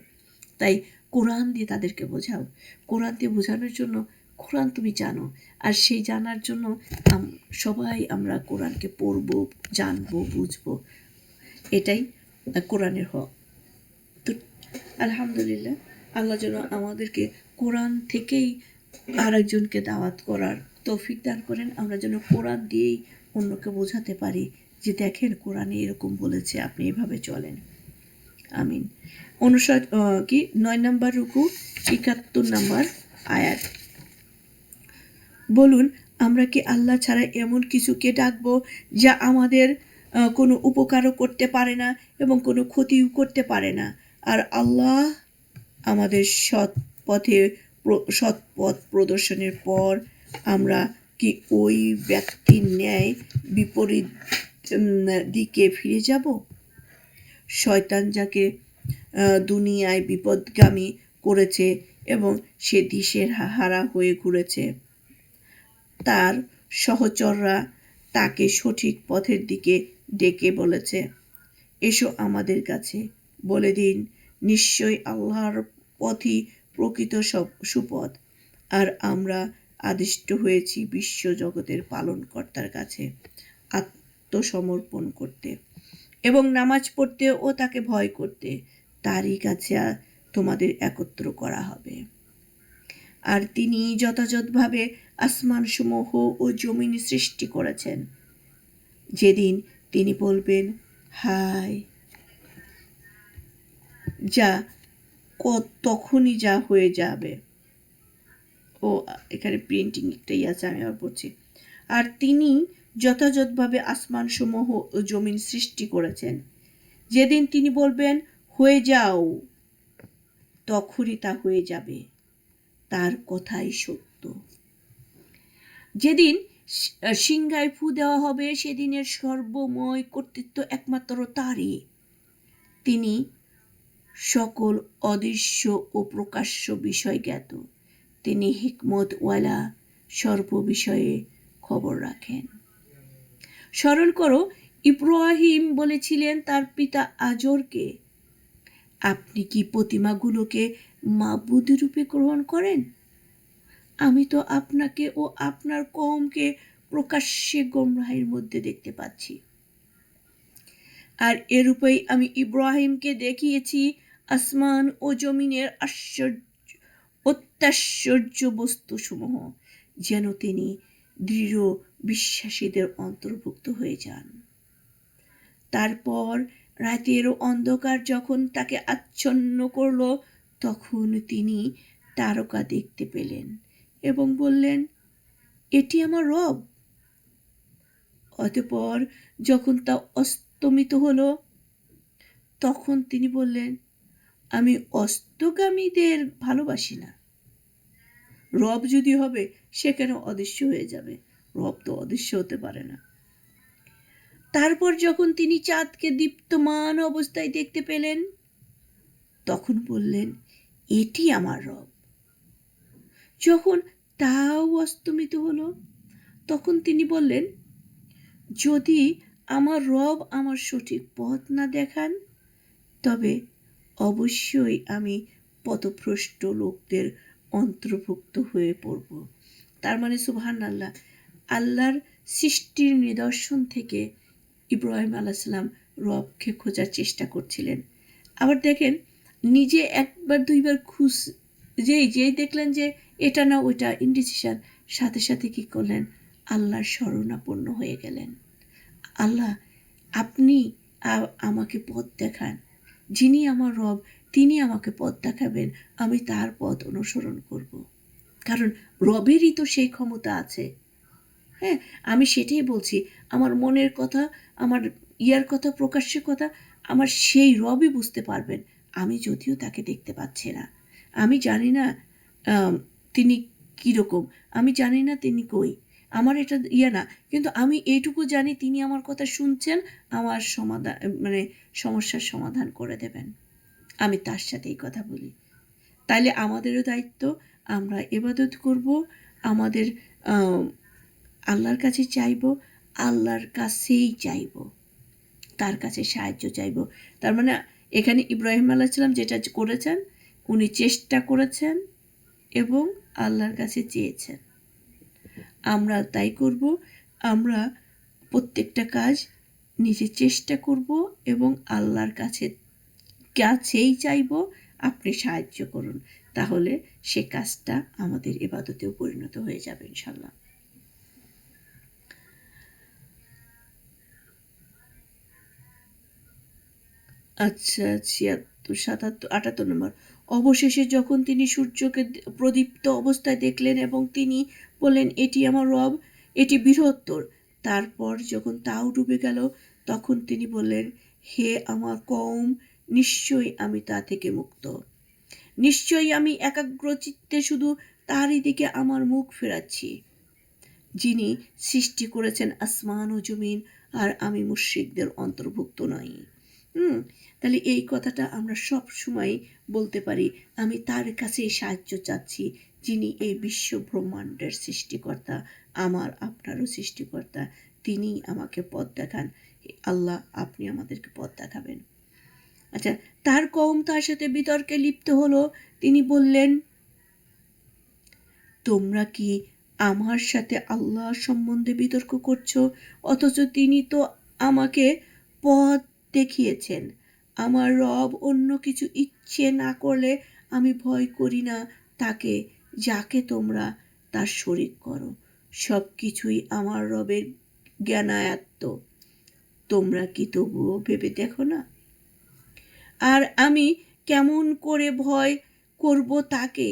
তাই কোরআন দিয়ে তাদেরকে বোঝাও। কোরআন দিয়ে বোঝানোর জন্য কোরআন তুমি জানো, আর সেই জানার জন্য সবাই আমরা কোরআনকে পড়ব, জানবো, বুঝবো। এটাই কোরআনের হক। তো আলহামদুলিল্লাহ, আল্লাহ যেন আমাদেরকে কোরআন থেকেই আরেকজনকে দাওয়াত করার তৌফিক দান করেন। আমরা যেন কোরআন দিয়েই অন্যকে বোঝাতে পারি যে দেখেন, কোরআনে এরকম বলেছে, আপনি এভাবে চলেন। আমিন। 9 নম্বর রুকু, 71 নম্বর আয়াত। বলুন, আমরা কি আল্লাহ ছাড়া এমন কিছুকে ডাকবো যা আমাদের কোনো উপকারও করতে পারে না এবং কোনো ক্ষতিও করতে পারে না? আর আল্লাহ আমাদের সৎ পথ প্রদর্শনের পর আমরা কি ওই ব্যক্তির ন্যায় বিপরীত দিকে ফিরে যাব? শয়তান যাকে দুনিয়ায় বিপদগামী করেছে এবং সে দিশের হারা হয়ে ঘুরেছে, তার সহচররা তাকে সঠিক পথের দিকে ডেকে বলেছে, এসো আমাদের কাছে, বলে দিন, নিশ্চয়ই আল্লাহর পথই প্রকৃত সুপথ, আর আমরা আদিষ্ট হয়েছি বিশ্ব জগতের পালনকর্তার কাছে আত্মসমর্পণ করতে এবং নামাজ পড়তে ও তাকে ভয় করতে। তারই কাছে তোমাদের একত্র করা হবে। আর তিনি যথাযথভাবে আসমানসমূহ ও জমিন সৃষ্টি করেছেন। যেদিন তিনি বলবেন হায়, যা তখনই যা হয়ে যাবে। ও এখানে প্রিন্টিং একটাই আছে, আমি আবার পড়ছি। আর তিনি যথাযথভাবে আসমানসমূহ ও জমিন সৃষ্টি করেছেন। যেদিন তিনি বলবেন হয়ে যাও, তখনই তা হয়ে যাবে। তার কথাই সত্য। যেদিন সিংহায় ফু দেওয়া হবে, সেদিনের সর্বময় কর্তৃত্ব একমাত্র তারই। তিনি সকল অদৃশ্য ও প্রকাশ্য বিষয় জ্ঞাত। তিনি হিকমতওয়ালা, সর্ববিষয়ে খবর রাখেন। স্মরণ করো, ইব্রাহিম বলেছিলেন তার পিতা আজরকে, আপনি কি প্রতিমাগুলোকে মাবুদ রূপে গ্রহণ করেন? আমি তো আপনাকে ও আপনার কওমকে প্রকাশ্যে গোমরাহির মধ্যে দেখতে পাচ্ছি। আর এরূপেই আমি ইব্রাহিমকে দেখিয়েছি আসমান ও জমিনের অত্যাশ্চর্য বস্তুসমূহ, যেন তিনি দৃঢ় বিশ্বাসীদের অন্তর্ভুক্ত হয়ে যান। তারপর রাতের অন্ধকার যখন তাকে আচ্ছন্ন করল, তখন তিনি তারকা দেখতে পেলেন এবং বললেন, এটি আমার রব। অতঃপর যখন তা অস্তমিত হলো, তখন তিনি বললেন, আমি অস্তগামীদের ভালোবাসি না। রব যদি হবে, সে কেন অদৃশ্য হয়ে যাবে? রব তো অদৃশ্য হতে পারে না। তারপর যখন তিনি চাঁদকে দীপ্তমান অবস্থায় দেখতে পেলেন, তখন বললেন, এটি আমার রব। যখন তাও অস্তমিত হলো, তখন তিনি বললেন, যদি আমার রব আমার সঠিক পথ না দেখান, তবে অবশ্যই আমি পথভ্রষ্ট লোকদের অন্তর্ভুক্ত হয়ে পড়ব। তার মানে সুবহানাল্লাহ, আল্লাহর সৃষ্টির নিদর্শন থেকে ইব্রাহিম আলাইহিসসালাম রবকে খোঁজার চেষ্টা করছিলেন। আবার দেখেন, নিজে একবার দুইবার যেই দেখলেন যে এটা না ওইটা, ইনডিসিশন, সাথে সাথে কি করলেন, আল্লাহর শরণাপন্ন হয়ে গেলেন। আল্লাহ, আপনি আমাকে পথ দেখান, যিনি আমার রব তিনি আমাকে পথ দেখাবেন, আমি তার পথ অনুসরণ করব। কারণ রবেরই তো সেই ক্ষমতা আছে। হ্যাঁ, আমি সেটাই বলছি, আমার মনের কথা, আমার কথা, প্রকাশ্যের কথা আমার সেই রবই বুঝতে পারবেন, আমি যদিও তাকে দেখতে পাচ্ছি না, আমি জানি না তিনি কীরকম, আমি জানি না তিনি কই, আমার এটা না, কিন্তু আমি এইটুকু জানি তিনি আমার কথা শুনছেন, আমার সমাধান মানে সমস্যার সমাধান করে দেবেন। আমি তার সাথেই কথা বলি। তাইলে আমাদেরও দায়িত্ব, আমরা ইবাদত করব, আমাদের আল্লাহর কাছে চাইব, আল্লাহর কাছেই চাইব, তার কাছে সাহায্য চাইব। তার মানে এখানে ইব্রাহিম আলাইহিস সালাম যেটা করেছেন, উনি চেষ্টা করেছেন এবং আল্লাহর কাছে চেয়েছেন। আমরা তাই করব, আমরা প্রত্যেকটা কাজ নিজে চেষ্টা করব এবং আল্লাহর কাছেই চাইব, আপনি সাহায্য করুন, তাহলে সে কাজটা আমাদের ইবাদতেও পরিণত হয়ে যাবে ইনশাআল্লাহ। আচ্ছা, ৭৬, ৭৭, ৭৮ নম্বর। অবশেষে যখন তিনি সূর্যকে প্রদীপ্ত অবস্থায় দেখলেন এবং তিনি বললেন, এটি আমার রব, এটি বৃহত্তর। তারপর যখন তাও ডুবে গেল, তখন তিনি বললেন, হে আমার কওম, নিশ্চয়ই আমি তা থেকে মুক্ত, নিশ্চয়ই আমি একাগ্রচিত্তে শুধু তারই দিকে আমার মুখ ফেরাচ্ছি, যিনি সৃষ্টি করেছেন আসমান ও জমিন, আর আমি মুশরিকদের অন্তর্ভুক্ত নই। তাহলে এই কথাটা আমরা সব সময় বলতে পারি, আমি তার কাছে সাহায্য চাচ্ছি, যিনি এই বিশ্ব ব্রহ্মাণ্ডের সৃষ্টিকর্তা, আমার আপনারও সৃষ্টিকর্তা, তিনি আমাকে পথ দেখান। আল্লাহ, আপনি আমাদেরকে পথ দেখাবেন। আচ্ছা, তার কওম তার সাথে বিতর্কে লিপ্ত হলো। তিনি বললেন, তোমরা কি আমার সাথে আল্লাহ সম্বন্ধে বিতর্ক করছো, অথচ তিনি তো আমাকে পথ দেখিয়েছেন। আমার রব অন্য কিছু ইচ্ছে না করলে আমি ভয় করি না তাকে, যাকে তোমরা তার শরীক করো। সব কিছুই আমার রবের জ্ঞানায়ত্ত, তোমরা কি তবুও ভেবে দেখো না? আর আমি কেমন করে ভয় করব তাকে,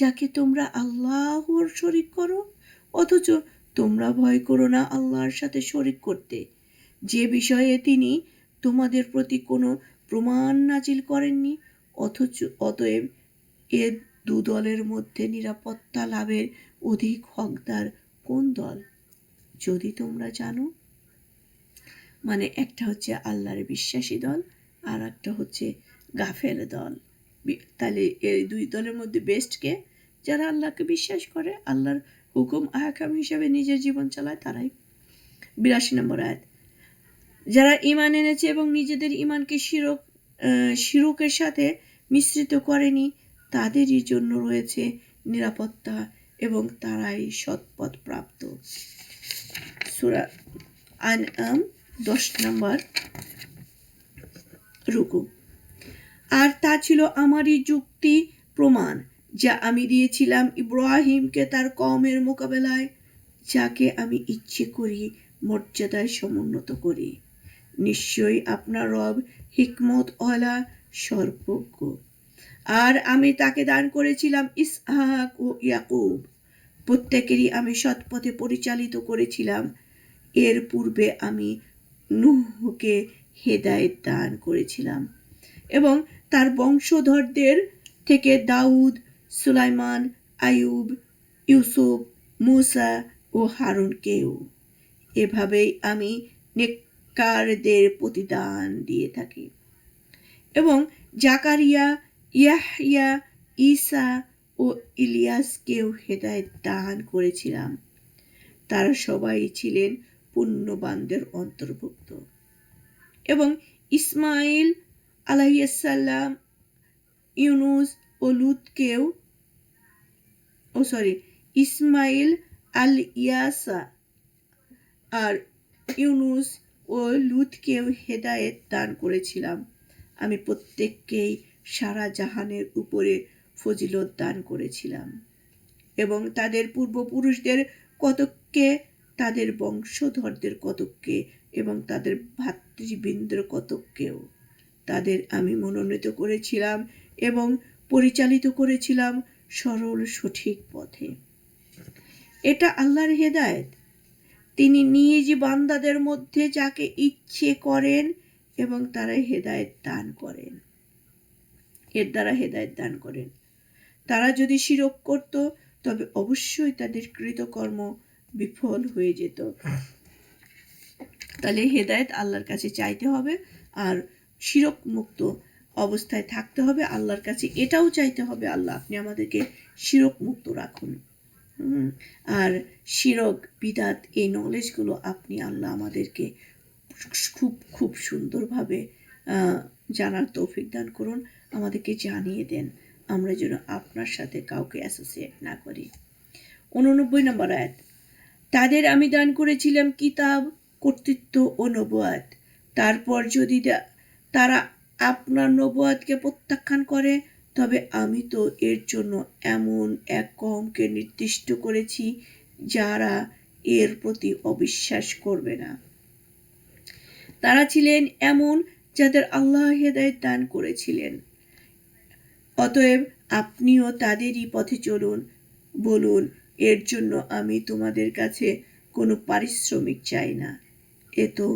যাকে তোমরা আল্লাহর শরীক করো, অথচ তোমরা ভয় করো না আল্লাহর সাথে শরীক করতে, যে বিষয়ে তিনি তোমাদের প্রতি কোনো প্রমাণ নাজিল করেননি। অতএব এ দু দলের মধ্যে নিরাপত্তা লাভের অধিক হকদার কোন দল, যদি তোমরা জানো? মানে একটা হচ্ছে আল্লাহর বিশ্বাসী দল, আর একটা হচ্ছে গাফেল দল। তাহলে এই দুই দলের মধ্যে বেস্ট কে? যারা আল্লাহকে বিশ্বাস করে, আল্লাহর হুকুম আহকাম হিসাবে নিজের জীবন চালায়, তারাই। ৮২ নম্বর আয়াত। যারা ঈমান এনেছে এবং নিজেদের ঈমানকে শিরকের সাথে মিশ্রিত করেনি, তাদেরই জন্য রয়েছে নিরাপত্তা এবং তারাই সৎপথ প্রাপ্ত। সূরা আনআম ১০ নম্বর রুকু। আর তা ছিল আমারই যুক্তি প্রমাণ, যা আমি দিয়েছিলাম ইব্রাহিমকে তার কওমের মোকাবেলায়, যাকে আমি ইচ্ছে করি মর্যাদায় সমুন্নত করি। নিশ্চয়ই আপনার রব হিকমত ওয়ালা, সর্বজ্ঞ। আর আমি তাকে দান করেছিলাম ইসহাক ও ইয়াকুব, প্রত্যেকেরই আমি সৎপথে পরিচালিত করেছিলাম। এর পূর্বে আমি নূহকে হেদায়েত দান করেছিলাম এবং তার বংশধরদের থেকে দাউদ, সুলাইমান, আইয়ুব, ইউসুফ, মূসা ও হারুনকেও। এভাবেই আমি নেককারদের প্রতিদান দিয়ে থাকি। এবং জাকারিয়া, ইয়াহইয়া, ঈসা ও ইলিয়াসকেও হেদায়েত দান করেছিলাম। তারা সবাই ছিলেন পুণ্যবানদের অন্তর্ভুক্ত। এবং ইসমাইল আলাইহিসসালাম, ইউনুস ও লুতকেও ইসমাইল আল ইয়াসা আর ইউনুস ও লুতকেও হেদায়েত দান করেছিলাম। আমি প্রত্যেককেই সারা জাহানের উপরে ফজিলত দান করেছিলাম এবং তাদের পূর্বপুরুষদের কতককে, তাদের বংশধরদের কতককে এবং তাদের ভাতৃবৃন্দের কতককেও তাদের আমি মনোনীত করেছিলাম এবং পরিচালিত করেছিলাম সরল সঠিক পথে। এটা আল্লাহর হেদায়েত। তিনি নিজ বান্দাদের মধ্যে যাকে ইচ্ছে করেন এবং তারা হেদায়েত দান করেন, এর দ্বারা হেদায়েত দান করেন। তারা যদি শিরক করত তবে অবশ্যই তাদের কৃতকর্ম বিফল হয়ে যেত। তাহলে হেদায়েত আল্লাহর কাছে চাইতে হবে আর শিরক মুক্ত অবস্থায় থাকতে হবে আল্লাহর কাছে। এটাও চাইতে হবে, আল্লাহ আপনি আমাদেরকে শিরক মুক্ত রাখুন। আর শিরক বিদাত এই নলেজগুলো আপনি আল্লাহ আমাদেরকে খুব খুব সুন্দরভাবে জানার তৌফিক দান করুন, আমাদেরকে জানিয়ে দেন, আমরা যেন আপনার সাথে কাউকে অ্যাসোসিয়েট না করি। 89 নম্বর আয়াত। তাদের আমি দান করেছিলাম কিতাব, কর্তৃত্ব ও নবুয়াত। তারপর যদি তারা আপনার নবুয়াতকে প্রত্যাখ্যান করে তবে আমি তো এর জন্য এমন এক কওমকে নির্দিষ্ট করেছি যারা এর প্রতি অবিশ্বাস করবে না। তারা ছিলেন এমন যাদের আল্লাহ হেদায়েত দান করেছিলেন। অতএব আপনিও তাদেরই পথে চলুন। বলুন, এর জন্য আমি তোমাদের কাছে কোনো পারিশ্রমিক চাই না। এ তো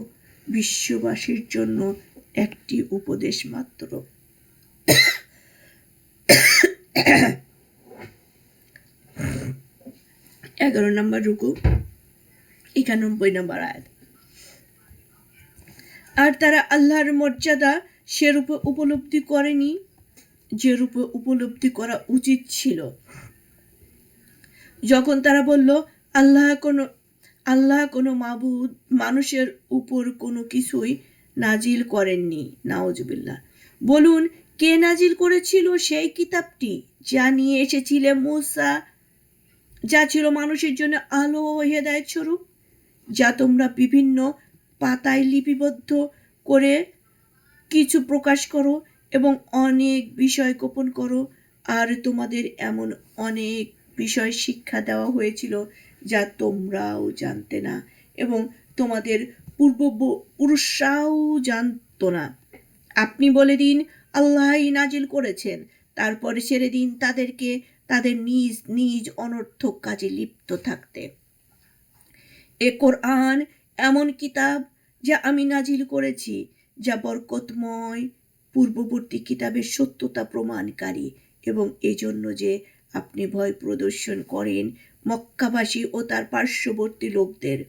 বিশ্ববাসীর জন্য একটি উপদেশ মাত্র। 11 নম্বর রুকু, 91 নম্বর আয়াত। আর তারা আল্লাহর মর্যাদা সেরূপে উপলব্ধি করেনি যেরূপে উপলব্ধি করা উচিত ছিল। যখন তারা বলল আল্লাহ কোনো মাবুদ মানুষের উপর কোনো কিছুই নাজিল করেননি, নাউজুবিল্লাহ। বলুন, কে নাজিল করেছিল সেই কিতাবটি যা নিয়ে এসেছিলেন মূসা, যা ছিল মানুষের জন্য আলো ও হেদায়েত স্বরূপ, যা তোমরা বিভিন্ন পাতায় লিপিবদ্ধ করে কিছু প্রকাশ করো এবং অনেক বিষয় গোপন করো। আর তোমাদের এমন অনেক বিষয় শিক্ষা দেওয়া হয়েছিল যা তোমরাও জানতে না এবং তোমাদের পূর্বপুরুষরাও জানতো না। আপনি বলে দিন, আল্লাহই নাজিল করেছেন, তারপরে ছেড়ে দিন তাদেরকে তাদের নিজ নিজ অনর্থক কাজে লিপ্ত থাকতে। এ কোরআন এমন কিতাব যা আমি নাজিল করেছি, যা বরকতময়, পূর্ববর্তী কিতাবের সত্যতা প্রমাণকারী এবং এজন্য যে আপনি ভয় প্রদর্শন করেন মক্কাবাসী ও তার পার্শ্ববর্তী লোকদের।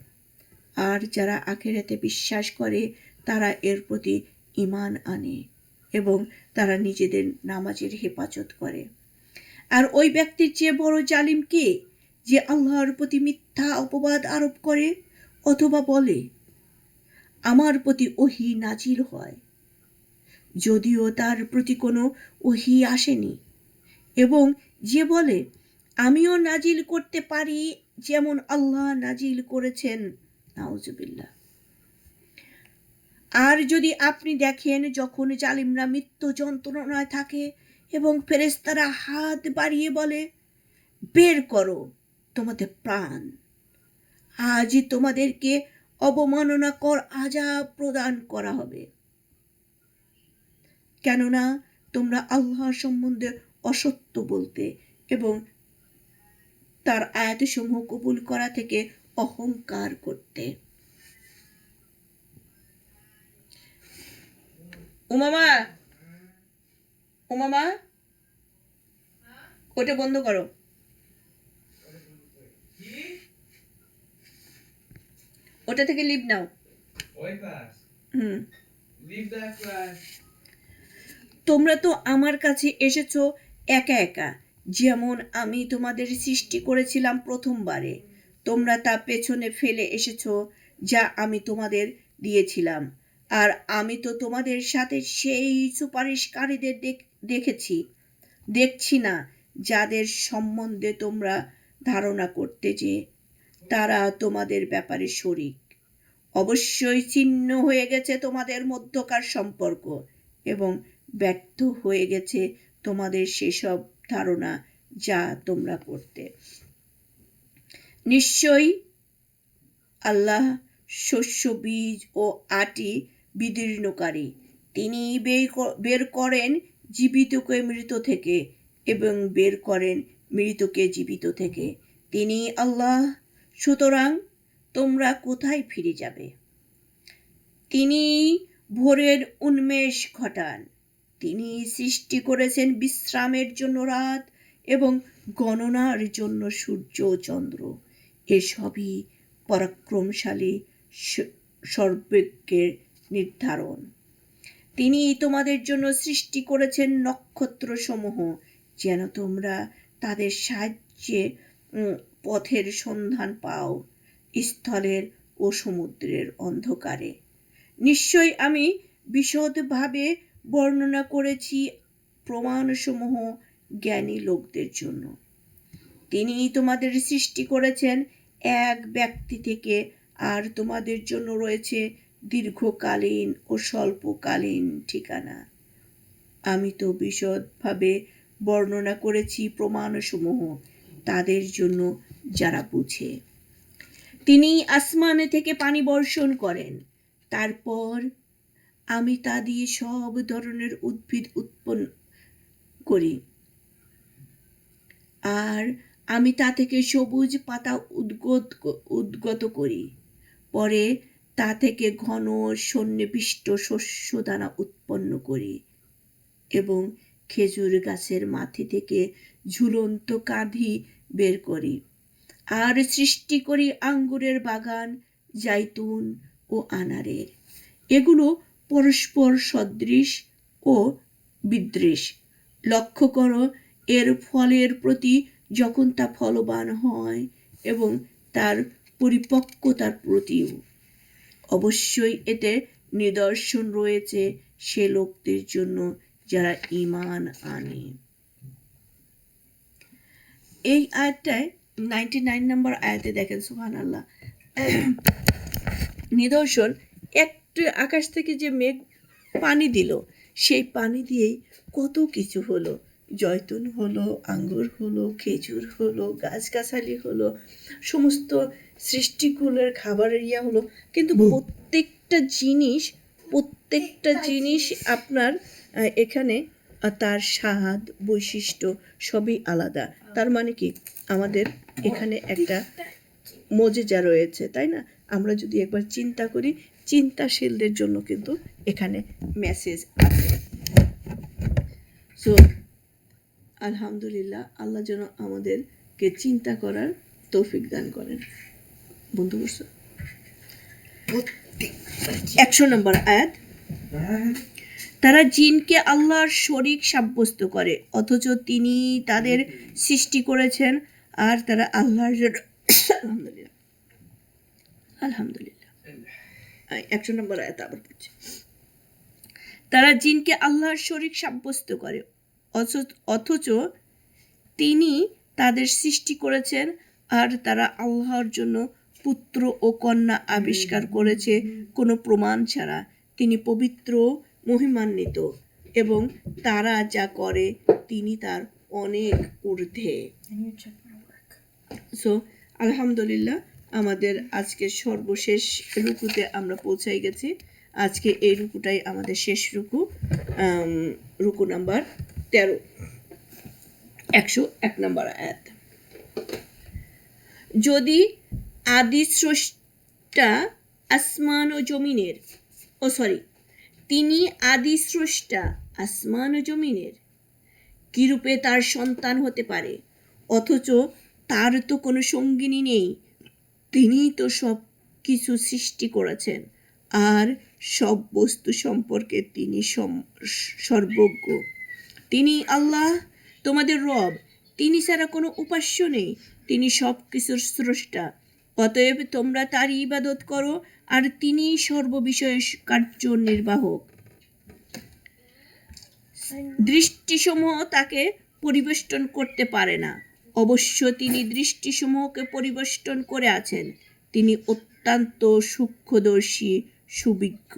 আর যারা আখিরাতে বিশ্বাস করে তারা এর প্রতি ঈমান আনে এবং তারা নিজেদের নামাজের হেফাজত করে। আর ওই ব্যক্তির চেয়ে বড় জালিম কে, যে আল্লাহর প্রতি মিথ্যা অপবাদ আরোপ করে অথবা বলে আমার প্রতি ওহী নাজিল হয়, যদিও তার প্রতি কোনো ওহী আসেনি, এবং যে বলে আমিও নাজিল করতে পারি যেমন আল্লাহ নাজিল করেছেন, নাউজুবিল্লাহ। আর যদি আপনি দেখেন যখন জালিমরা মৃত্যু যন্ত্রণায় থাকে এবং ফেরেশতারা হাত বাড়িয়ে বলে বের করো তোমাদের প্রাণ, আজ তোমাদেরকে অবমাননাকর আযাব প্রদান করা হবে, কেননা তোমরা আল্লাহ সম্বন্ধে অসত্য বলতে এবং তার আয়াতসমূহ কবুল করা থেকে অহংকার করতে। উমামা ওটা বন্ধ করো। ওটা থেকে লিভ নাও। তোমরা তো আমার কাছে এসেছো একা একা, যেমন আমি তোমাদের সৃষ্টি করেছিলাম প্রথমবারে, তোমরা তা পেছনে ফেলে এসেছ যা আমি তোমাদের দিয়েছিলাম। আর আমি তো তোমাদের সাথে সেই সুপারিশকারীদের দেখছি না যাদের সম্বন্ধে তোমরা ধারণা করতে যে তারা তোমাদের ব্যাপারে শরিক। অবশ্যই ছিন্ন হয়ে গেছে তোমাদের মধ্যকার সম্পর্ক এবং ব্যর্থ হয়ে গেছে তোমাদের সেসব ধারণা যা তোমরা করতে। নিশ্চয়ই আল্লাহ শস্য, বীজ ও আটি বিদীর্ণকারী। তিনি বের করেন জীবিতকে মৃত থেকে এবং বের করেন মৃতকে জীবিত থেকে। তিনি আল্লাহ। সুতরাং তোমরা কোথায় ফিরে যাবে? তিনি ভোরের উন্মেষ ঘটান। তিনি সৃষ্টি করেছেন বিশ্রামের জন্য রাত এবং গণনার জন্য সূর্য ও চন্দ্র। এসবই পরাক্রমশালী সর্বজ্ঞের নির্ধারণ। তিনি তোমাদের জন্য সৃষ্টি করেছেন নক্ষত্রসমূহ যেন তোমরা তাদের সাহায্যে পথের সন্ধান পাও স্থলের ও সমুদ্রের অন্ধকারে। নিশ্চয়ই আমি বিশদভাবে বর্ণনা করেছি প্রমাণসমূহ জ্ঞানী লোকদের জন্য। তিনি তোমাদের সৃষ্টি করেছেন এক ব্যক্তি থেকে, আর তোমাদের জন্য রয়েছে দীর্ঘকালীন ও স্বল্পকালীন ঠিকানা। আমি তো বিশদভাবে বর্ণনা করেছি প্রমাণসমূহ তাদের জন্য যারা বুঝে। তিনি আসমানে থেকে পানি বর্ষণ করেন, তারপর আমি তা দিয়ে সব ধরনের উদ্ভিদ উৎপন্ন করি, আর আমি তা থেকে সবুজ পাতা উদ্গত করি। পরে তা থেকে ঘন সন্নিবিষ্ট শস্য দানা উৎপন্ন করি এবং খেজুর গাছের মাথি থেকে ঝুলন্ত কাঁধি বের করি। আর সৃষ্টি করি আঙ্গুরের বাগান, জাইতুন ও আনারের। এগুলো পরস্পর সদৃশ ও বিদৃশ। লক্ষ্য করো এর ফলের প্রতি যখন তা ফলবান হয় এবং তার পরিপক্কতার প্রতিও। অবশ্যই এতে নিদর্শন রয়েছে সে লোকদের জন্য যারা ঈমান আনে। এই আয়াতটায় 99 নম্বর আয়াতে দেখেন, সুবহানাল্লাহ, নিদর্শন একটু আকাশ থেকে যে মেঘ পানি দিল, সেই পানি দিয়েই কত কিছু হলো। জয়তুন হলো, আঙ্গুর হলো, খেজুর হলো, গাছগাছালি হলো, সমস্ত সৃষ্টিকুলের খাবারের হলো। কিন্তু প্রত্যেকটা জিনিস আপনার এখানে তার স্বাদ, বৈশিষ্ট্য সবই আলাদা। তার মানে কি, আমাদের এখানে একটা মজেজা রয়েছে, তাই না? আমরা যদি একবার চিন্তা করি, চিন্তাশীলদের জন্য কিন্তু এখানে মেসেজ আছে। সো আলহামদুলিল্লাহ, আল্লাহ যেন আমাদেরকে চিন্তা করার তৌফিক দান করেন। বন্ধু বলছো 100 নম্বর আয়াত। তারা জিনকে আল্লাহর শরীক সাব্যস্ত করে, অথচ তিনি তাদের সৃষ্টি করেছেন, আর তারা আল্লাহর জন্য আলহামদুলিল্লাহ 100 নম্বর আয়াত আবার পড়ছি। তারা জিনকে আল্লাহর শরীক সাব্যস্ত করে, অথচ তিনি তাদের সৃষ্টি করেছেন, আর তারা আল্লাহর জন্য পুত্র ও কন্যা আবিষ্কার করেছে কোনো প্রমাণ ছাড়া। তিনি পবিত্র, মহিমান্বিত, এবং তারা যা করে তিনি তার অনেক ঊর্ধ্বে। সো আলহামদুলিল্লাহ, আমাদের আজকে সর্বশেষ রুকুতে আমরা পৌঁছাই গেছি। আজকে এই রুকুটাই আমাদের শেষ রুকু, রুকু নাম্বার 13, 101 নম্বর আয়াত। যদি আদি স্রষ্টা আসমান ও জমিনের, তিনি আদি স্রষ্টা আসমান ও জমিনের, কিরূপে তার সন্তান হতে পারে? অথচ তার তো কোনো সঙ্গিনী নেই। তিনি তো সব কিছু সৃষ্টি করেছেন, আর সব বস্তু সম্পর্কে তিনি সর্বজ্ঞ। তিনি আল্লাহ তোমাদের রব, তিনি ছাড়া কোনো উপাস্য নেই, তিনি সব কিছুর স্রষ্টা। অতএব তোমরা তারই ইবাদত করো, আর তিনিই সর্ববিষয়ে কার্যনির্বাহক। দৃষ্টিসমূহ তাকে পরিবেষ্টন করতে পারে না, অবশ্য তিনি দৃষ্টিসমূহকে পরিবেষ্টন করে আছেন। তিনি অত্যন্ত সূক্ষ্মদর্শী, সুবিজ্ঞ।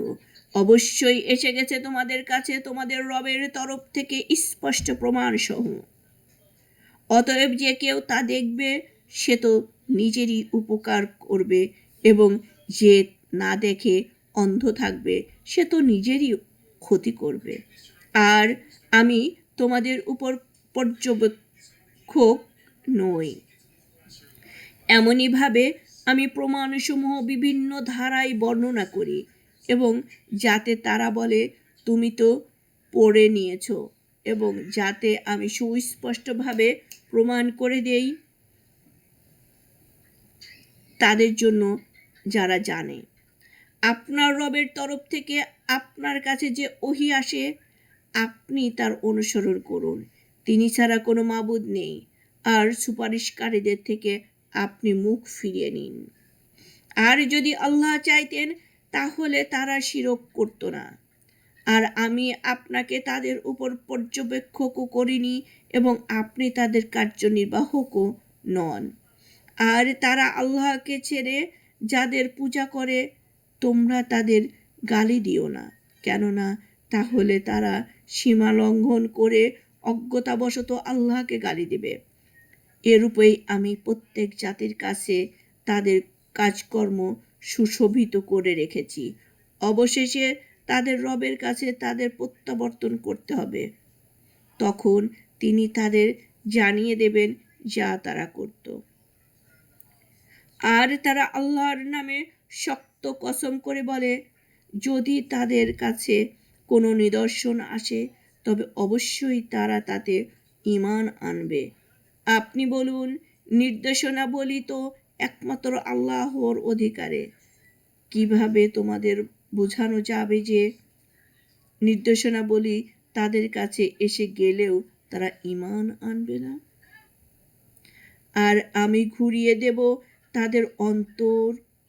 অবশ্যই এসে গেছে তোমাদের কাছে তোমাদের রবের তরফ থেকে স্পষ্ট প্রমাণসহ। অতএব যে কেউ তা দেখবে সে তো নিজেরই উপকার করবে, এবং যে না দেখে অন্ধ থাকবে সে তো নিজেরই ক্ষতি করবে। আর আমি তোমাদের উপর পর্যবেক্ষক নই। এমনইভাবে আমি প্রমাণসমূহ বিভিন্ন ধারায় বর্ণনা করি, এবং যাতে তারা বলে তুমি তো পড়ে নিয়েছ, এবং যাতে আমি সুস্পষ্টভাবে প্রমাণ করে দেই তাদের জন্য যারা জানে। আপনার রবের তরফ থেকে আপনার কাছে যে ওহী আসে আপনি তার অনুসরণ করুন। তিনি ছাড়া কোনো মাবুদ নেই, আর সুপারিশকারীদের থেকে আপনি মুখ ফিরিয়ে নিন। আর যদি আল্লাহ চাইতেন তাহলে তারা শিরক করত না। আর আমি আপনাকে তাদের উপর পর্যবেক্ষকও করিনি, এবং আপনি তাদের কার্যনির্বাহকও নন। আর তারা আল্লাহকে ছেড়ে যাদের পূজা করে তোমরা তাদের গালি দিও না, কেননা তাহলে তারা সীমা লঙ্ঘন করে অজ্ঞতাবশত আল্লাহকে গালি দেবে। এরূপেই আমি প্রত্যেক জাতির কাছে তাদের কাজকর্ম সুশোভিত করে রেখেছি। অবশেষে তাদের রবের কাছে তাদের প্রত্যাবর্তন করতে হবে, তখন তিনি তাদের জানিয়ে দেবেন যা তারা করত। আর তারা আল্লাহর নামে শক্ত কসম করে বলে, যদি তাদের কাছে কোনো নিদর্শন আসে তবে অবশ্যই তারা তাতে ঈমান আনবে। আপনি বলুন, নির্দেশনাবলী তো একমাত্র আল্লাহর অধিকারে। কিভাবে তোমাদের বোঝানো যাবে যে নির্দেশনাবলী তাদের কাছে এসে গেলেও তারা ঈমান আনবে না? আর আমি ঘুরিয়ে দেব তাদের অন্তর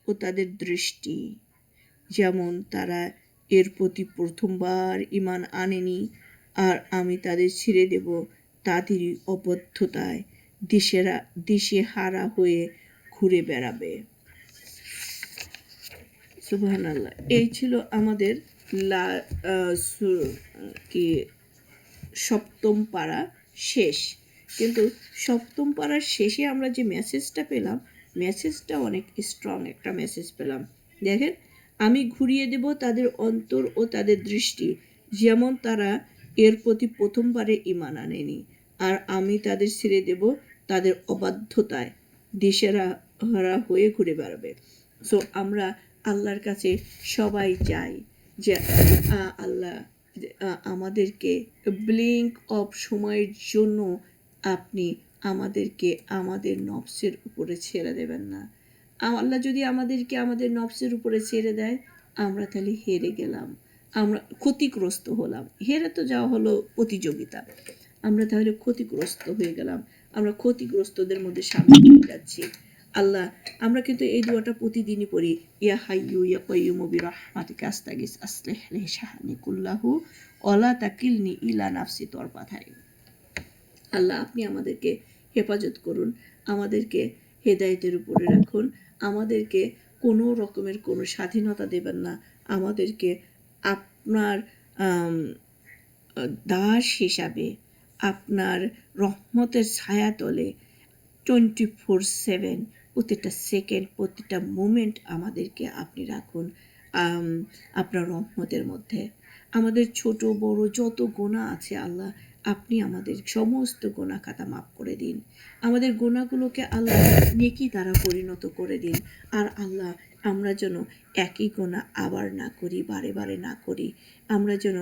ও তাদের দৃষ্টি, যেমন তারা এর প্রতি প্রথমবার ঈমান আনেনি, আর আমি তাদের ছেড়ে দেব তাদেরই অবদ্ধতায় দিশেহারা হয়ে ঘুরে বেড়াবে। সুবহানাল্লাহ। এই ছিল আমাদের সপ্তম পারা শেষ। কিন্তু সপ্তম পারার শেষে আমরা যে মেসেজটা পেলাম, মেসেজটা অনেক স্ট্রং একটা মেসেজ পেলাম। দেখেন, আমি ঘুরিয়ে দেব তাদের অন্তর ও তাদের দৃষ্টি, যেমন তারা এর প্রতি প্রথমবারে ঈমান আনেনি, আর আমি তাদের ছেড়ে দেব তাদের অবাধ্যতায় দিশেহারা হয়ে ঘুরে বেড়াবে। সো আমরা আল্লাহর কাছে সবাই চাই যে আল্লাহ আমাদেরকে ব্লিঙ্ক অফ সময়ের জন্য আপনি আমাদেরকে আমাদের নফসের উপরে ছেড়ে দেবেন না। আল্লাহ যদি আমাদেরকে আমাদের নফসের উপরে ছেড়ে দেয়, আমরা তাহলে হেরে গেলাম, আমরা ক্ষতিগ্রস্ত হলাম। হেরে তো যাওয়া হলো প্রতিযোগিতা, আমরা তাহলে ক্ষতিগ্রস্ত হয়ে গেলাম, আমরা ক্ষতিগ্রস্তদের মধ্যে সামিল হয়ে যাচ্ছি। আল্লাহ, আমরা কিন্তু এই দোয়াটা প্রতিদিনই পড়ি, ইয়া হাইয়ু ইয়া কাইয়ুমু বিরহমাতিকা আস্তাগিস আসলিহ লি শাহনি কুল্লাহু ওয়ালা তাকিলনি ইলা নাফসি তরফাত আইন। আল্লাহ, আপনি আমাদেরকে হেফাজত করুন, আমাদেরকে হেদায়েতের উপরে রাখুন, আমাদেরকে কোনো রকমের কোনো স্বাধীনতা দেবেন না, আমাদেরকে আপনার দাস হিসাবে আপনার রহমতের ছায়াতলে 24/7 প্রতিটা সেকেন্ড প্রতিটা মোমেন্ট আমাদেরকে আপনি রাখুন আপনার রহমতের মধ্যে। আমাদের ছোট বড় যত গুনাহ আছে আল্লাহ, আপনি আমাদের সমস্ত গুনাহ খাতা মাফ করে দিন, আমাদের গুনাহগুলোকে আল্লাহ নেকি দ্বারা পরিণত করে দিন। আর আল্লাহ, আমরা যেন একই গুনাহ আবার না করি, বারে বারে না করি, আমরা যেন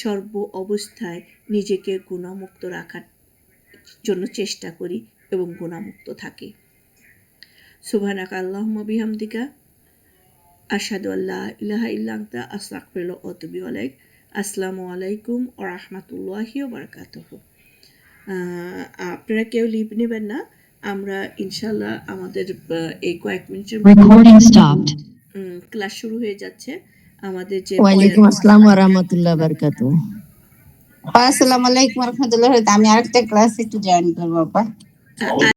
সর্ব অবস্থায় নিজেকে গুনাহমুক্ত রাখার জন্য চেষ্টা করি এবং গুনাহমুক্ত থাকি। সুবহানাকা আল্লাহুম্মা বিহামদিকা আশহাদু আল্লা ইলাহা ইল্লা আনতা আস্তাগফিরুকা ওয়া আতুবু ইলাইক। আসসালামু আলাইকুম ওয়া রাহমাতুল্লাহি ওয়া বারাকাতুহু। আপনারা কেউ লিভ নেবেন না। আমরা ইনশাল্লাহ আমাদের এই কয়েক মিনিটের Recording stopped. ক্লাস শুরু হয়ে যাচ্ছে। আমাদের যে ওয়ালাইকুম আসসালাম ওয়া রাহমাতুল্লাহি ওয়া বারাকাতুহু। আসসালামু আলাইকুম রহমতুল্লাহ। আমি আরেকটা ক্লাস একটু জয়েন করবো আপা।